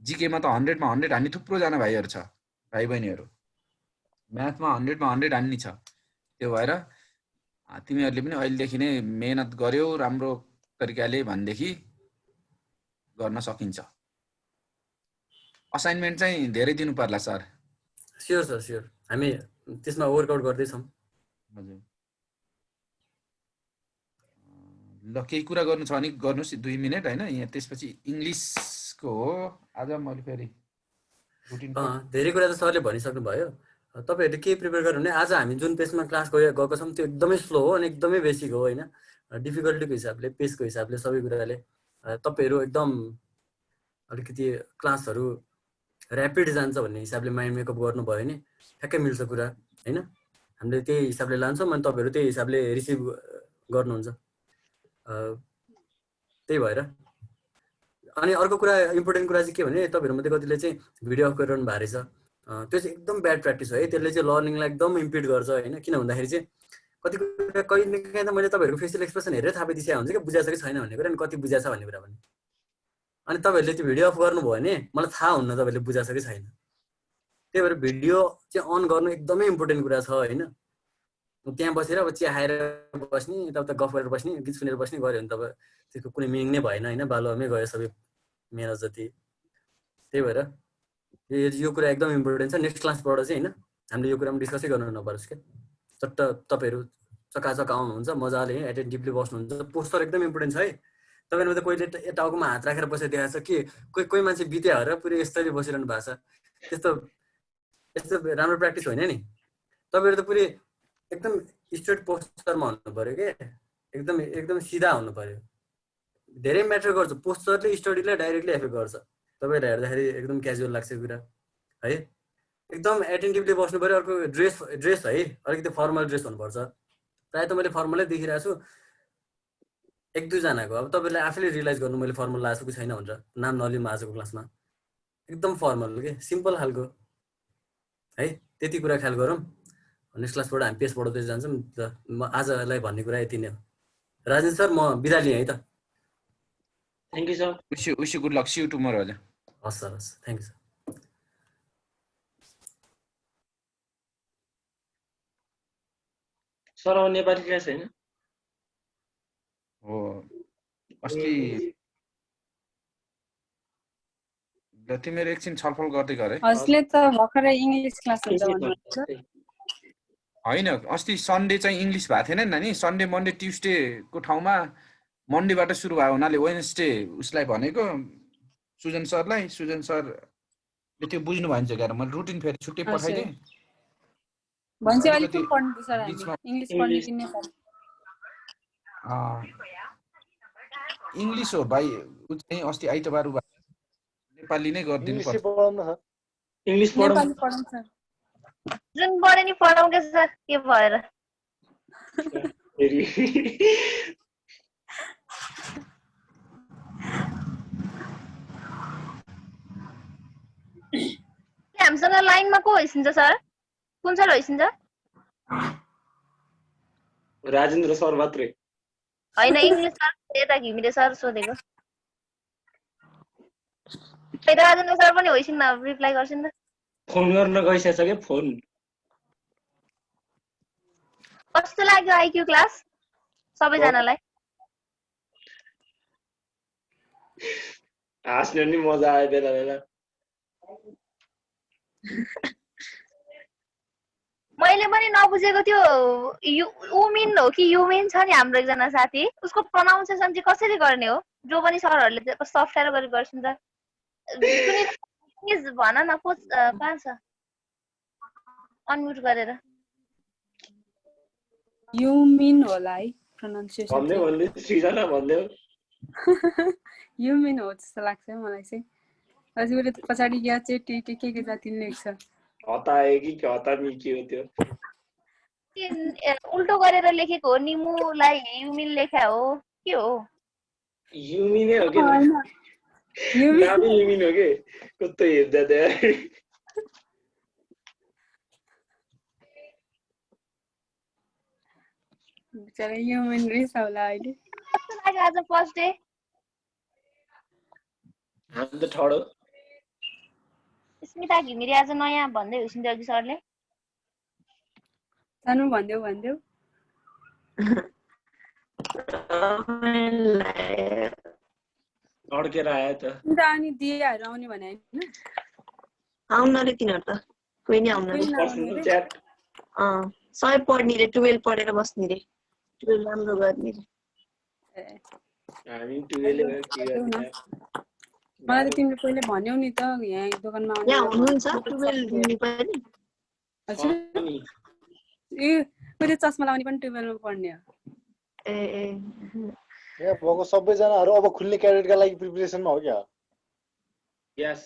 जीकेमा त 100 मा 100 हान्ने थुप्रो जना भाइहरु छ भाइ बहिनीहरु म्याथमा 100 मा 100 हान्ने छ त्यो भएर तिमीहरुले पनि अहिलेदेखि नै मेहनत गर्यौ राम्रो तरिकाले भन्देखि गर्न सकिन्छ असाइनमेन्ट चाहिँ धेरै दिनु पर्ला सर स्योर सर स्योर हामी त्यसमा वर्कआउट गर्दै छौं हजुर ल केही कुरा गर्नु छ भने गर्नुस् 2 मिनेट हैन यहाँ त्यसपछि इंग्लिशको हो आज मैले फेरि रुटिन धेरै कुरा त सरले भनिसक्नु भयो तपाईहरुले के प्रिपेयर गर्नु भने आज हामी जुन पेजमा क्लास गएको छौं त्यो एकदमै स्लो हो अनि एकदमै बेसिक हो हैन डिफिकल्टीको हिसाबले पेजको हिसाबले सबै कुराले तपाईहरु एकदम अलिकति क्लासहरु र्यापिड जान्छ भन्ने हिसाबले माइन्ड मेकअप गर्नुभयो भने ठ्याक्कै मिल्छ कुरा हैन हामीले त्यही हिसाबले लान्छौं अनि तपाईहरु त्यही हिसाबले रिसिभ गर्नुहुन्छ त्यही भएर अनि अर्को कुरा इम्पोर्टेन्ट कुरा चाहिँ के भने तपाईहरु मध्ये कतिले चाहिँ भिडियो अफ गरिरहनु भएको रहेछ त्यो चाहिँ एकदम ब्याड प्र्याक्टिस हो है त्यसले चाहिँ लर्निङलाई एकदम इम्पिड गर्छ हैन किन भन्दाखेरि चाहिँ कति कुरा कहिले काहीँ त मैले तपाईहरुको फेसियल एक्सप्रेसन हेरेर थाहा पाइदिसकेको हुन्छ के बुझाछ कि छैन भन्ने कुरा अनि कति बुझाछ भन्ने कुरा पनि अनि तपाईहरुले त्यो भिडियो अफ गर्नुभयो भने मलाई थाहा हुन्न तपाईहरुले बुझाछ कि छैन त्यही भएर भिडियो चाहिँ अन गर्नु एकदमै इम्पोर्टेन्ट कुरा छ हैन त्यहाँ बसेर अब चिया खाएर बस्ने यताउता गफ गरेर बस्ने गीत सुनेर बस्ने गर्यो भने तपाईँ त्यसको कुनै मिनिङ नै भएन हैन बालुवामै गयो सबै मेहनत जति त्यही भएर यो कुरा एकदम इम्पोर्टेन्ट छ नेक्स्ट क्लासबाट चाहिँ हैन हामीले यो कुरामा डिस्कसै गर्नु नपरोस् के चट्ट तपाईहरु चकाचक आउनुहुन्छ मजाले एटेन्टिभली बस्नुहुन्छ पोस्टर एकदम इम्पोर्टेन्ट छ है तपाईहरुले त कहिले टाउकोमा हात राखेर बसेर देखाएको छ कि कोही मान्छे बिते भएर पुरै यस्तरी बसिरहनु भएको छ त्यस्तो राम्रो प्र्याक्टिस होइन नि तपाईहरु त पुरै एकदम स्ट्रेट पोस्टरमा हुनु पर्यो के एकदम सिधा हुनु पर्यो धेरै म्याटर गर्छ पोस्टरले स्टडीलाई डाइरेक्टली एफेक्ट गर्छ तपाईहरुले हेर्दाखेरि एकदम क्याजुअल लाग्छ कुरा है एकदम एटेन्टिभली बस्नु पर्यो अर्को ड्रेस है अलिकति फर्मल ड्रेस हुनुपर्छ प्रायः त मैले फर्मलै देखिरहेको छु 1-2 जनाको अब तपाईहरुले आफैले रियलाइज गर्नु मैले फर्मल लगाएको छु कि छैन भनेर नाम नलिनु आजको क्लासमा एकदम फर्मल के सिम्पल खालको है त्यति कुरा ख्याल गरौँ नेक्स्ट क्लासबाट हामी पेज पढाउँदै जान्छौँ त म आजलाई भन्ने कुरा यति नै हो राजेन्द्र सर म बिदा लिएँ है त thank you sir wish you good luck see you tomorrow हजुर हस् सर हस् थ्यांक यू सर सर अब नेपाली क्लास हैन हो अस्ति ल तिमीहरु एकछिन छलफल गर्दै गरे हजुरले त भर्खरै इंग्लिश क्लास हुन्छ भन्नुहुन्छ हैन अस्ति सन्डे चाहिँ इंग्लिश भएको थिएन नि सन्डे मन्डे ट्युसडे को ठाउँमा मन्डेबाट सुरु भयो हुनाले वेडनेसडे उसलाई भनेको सुजन सरले त्यो बुझ्नु भएन क्या मैले रुटिन फेरि छुट्टै पठाइदिएँ भन्छ अलि कुन पढ्नु सर हामी इंग्लिश पढ्ने कि नेपाली इंग्लिश हो भाइ उ चाहिँ अस्ति आइतबार नेपाली नै गर्दिनु पर्छ इंग्लिश पढौँ नेपाली पढौँ सर जुन पढे नि पढाउँ के सर के भएर हामीसँग लाइनमा को होइसिन्छ सर कुन सर होइसिन्छ राजेन्द्र सर मात्रै हैन इंग्लिश सर यता घिमिरे सर सोधेको राजेन्द्र सर पनि होइसिन् न रिप्लाई गर्छिन् त फोन गर्न गइसकेछ के फोन कस्तो लाग्यो आइक्यू क्लास सबैजनालाई हाँस्ने नि मजा आयो बेला बेला मैले पनि नबुझेको त्यो उमिन हो कि युमिन छ नि हाम्रो एकजना साथी उसको प्रोनाउन्सिएसन चाहिँ कसरी गर्ने हो जो पनि सरहरूले सफ्टवेयर गरी गर्छन् प्लिज भन न कहाँ छ अनम्युट गरेर युमिन होला है प्रोनाउन्सिएसन भन्दै सृजना भन्दै युमिन हो जस्तो लाग्छ मलाई चाहिँ हजुरले पछाडी या चाहिँ के जाति लेख्छ हताए कि हतामी के हो त्यो उल्टो गरेर लेखेको हो निमुलाई युमिन लेखा हो के हो युमिनै हो के नामै युमिन हो के कस्तो हेर्दा त्यहाँ बिचारा युमिन रहेछ होला अहिले कस्तो लाग्यो आज फर्स्ट डे हामी त ठडो अस्मिता घिमिरे आज नयाँ भन्दै हो सिन्धु सरले। सानो भन्देऊ अड्केर आयो त अनि दियाहरू आउने भने होइन आउन रे तिनीहरू त कोही नि आउन रे पर्सनल च्याट 100 पढ्ने रे 12 पढेर बस्ने रे 12 राम्रो गर्ने रे हामी 12 के गर्ने मलाई त तिमीले पहिले भन्यौ नि त यहाँ दोकानमा आउने यहाँ हुनुहुन्छ 12 दिने पनि हजुर ए मैले चस्मा लाउने पनि 12 मा पढ्ने हो ए यहाँ भएको सबैजनाहरू अब खुल्ने क्याडेटका लागि प्रिपरेसनमा हो क्या यस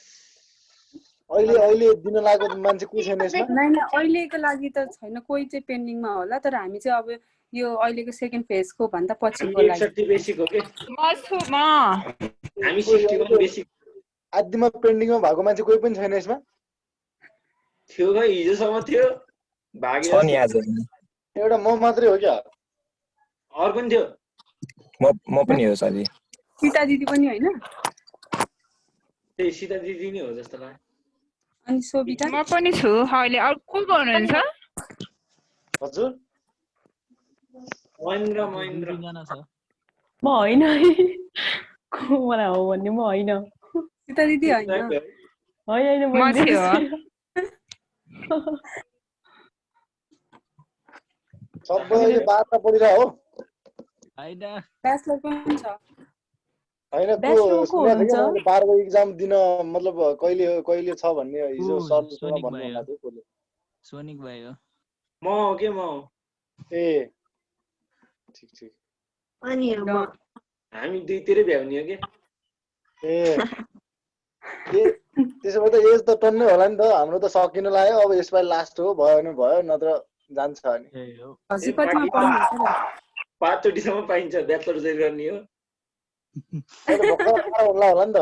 अहिले दिन लागेको मान्छे कोही छैन यसमा नाइन अहिलेको लागि त छैन कोही चाहिँ पेन्डिङमा होला तर हामी चाहिँ अब यो अहिलेको सेकेन्ड फेजको भन्दा पछिको हामी लागि 61 बेसिक हो के हामी 61 बेसिक आदिमा पेन्डिङमा भएको मान्छे कोही पनि छैन यसमा थियो खै हिजोसम्म थियो भाग्यो छ नि आज एउटा म मात्रै हो क्या अरु पनि थियो म पनि हो साथी सीता दिदी पनि हैन त्यही सीता दिदी नै हो जस्तो लाग्यो अनि सोभिता म पनि छु अहिले अरु को गर्नुहुन्छ हजुर महेन्द्र म होइन को मलाई हो भन्ने म होइन सीता दिदी हैन होइन म छु सबैले बाह्र पढिरह हो हैन ब्याचलर पनि छ हैन को सुनेको थिएँ मैले 12 को एक्जाम दिन मतलब कहिले छ भन्ने हिजो सरसँग भन्नु होला थियो कोले सोनिक भाइ हो म हो के म ए ठीक अनि हामी दुईतिरै भ्याउने हो के ए त्यसो भए त एज त टन्नै होला नि त हाम्रो त सकिन लाग्यो अब यसपालि लास्ट हो भयो भने भयो नत्र जान्छ अनि हजुर कतिमा पढ्नुहुन्छ र 5 चोटीसम्म पाइन्छ ब्याचलर चाहिँ गर्ने हो होला नि त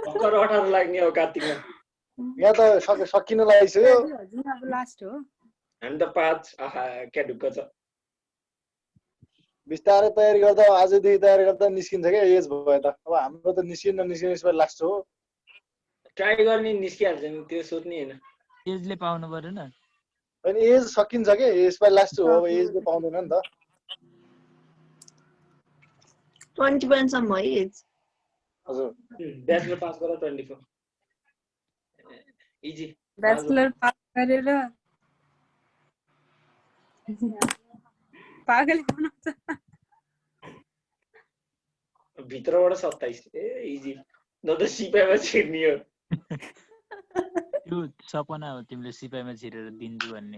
भर्खर 18 लाग्ने हो कार्तिकमा यहाँ त सकिन लागिसक्यो हजुर अब लास्ट हो हामी त 5 आहा क्या ढुक्क छ बिस्तारै तयारी गर्दा आजदेखि तयारी गर्दा निस्किन्छ क्या एज भयो त अब हाम्रो त निस्किन यसपालि लास्ट हो ट्राई गर्ने निस्किहाल्छ नि त्यो सोध्ने हैन एजले पाउनु पर्दैन अनि एज सकिन्छ के यसपालि लास्ट हो अब एजले पाउँदैन नि त 21 सम्म है एज हजुर ब्याचलर पास गरेर 24 इजी ब्याचलर पास गरेर पागल बनाउँछ भित्रबाट 27 ए इजी न त सिपाहीमा छिर्ने हो त्यो सपना हो तिमीले सिपाहीमा छिरेर दिन्छु भन्ने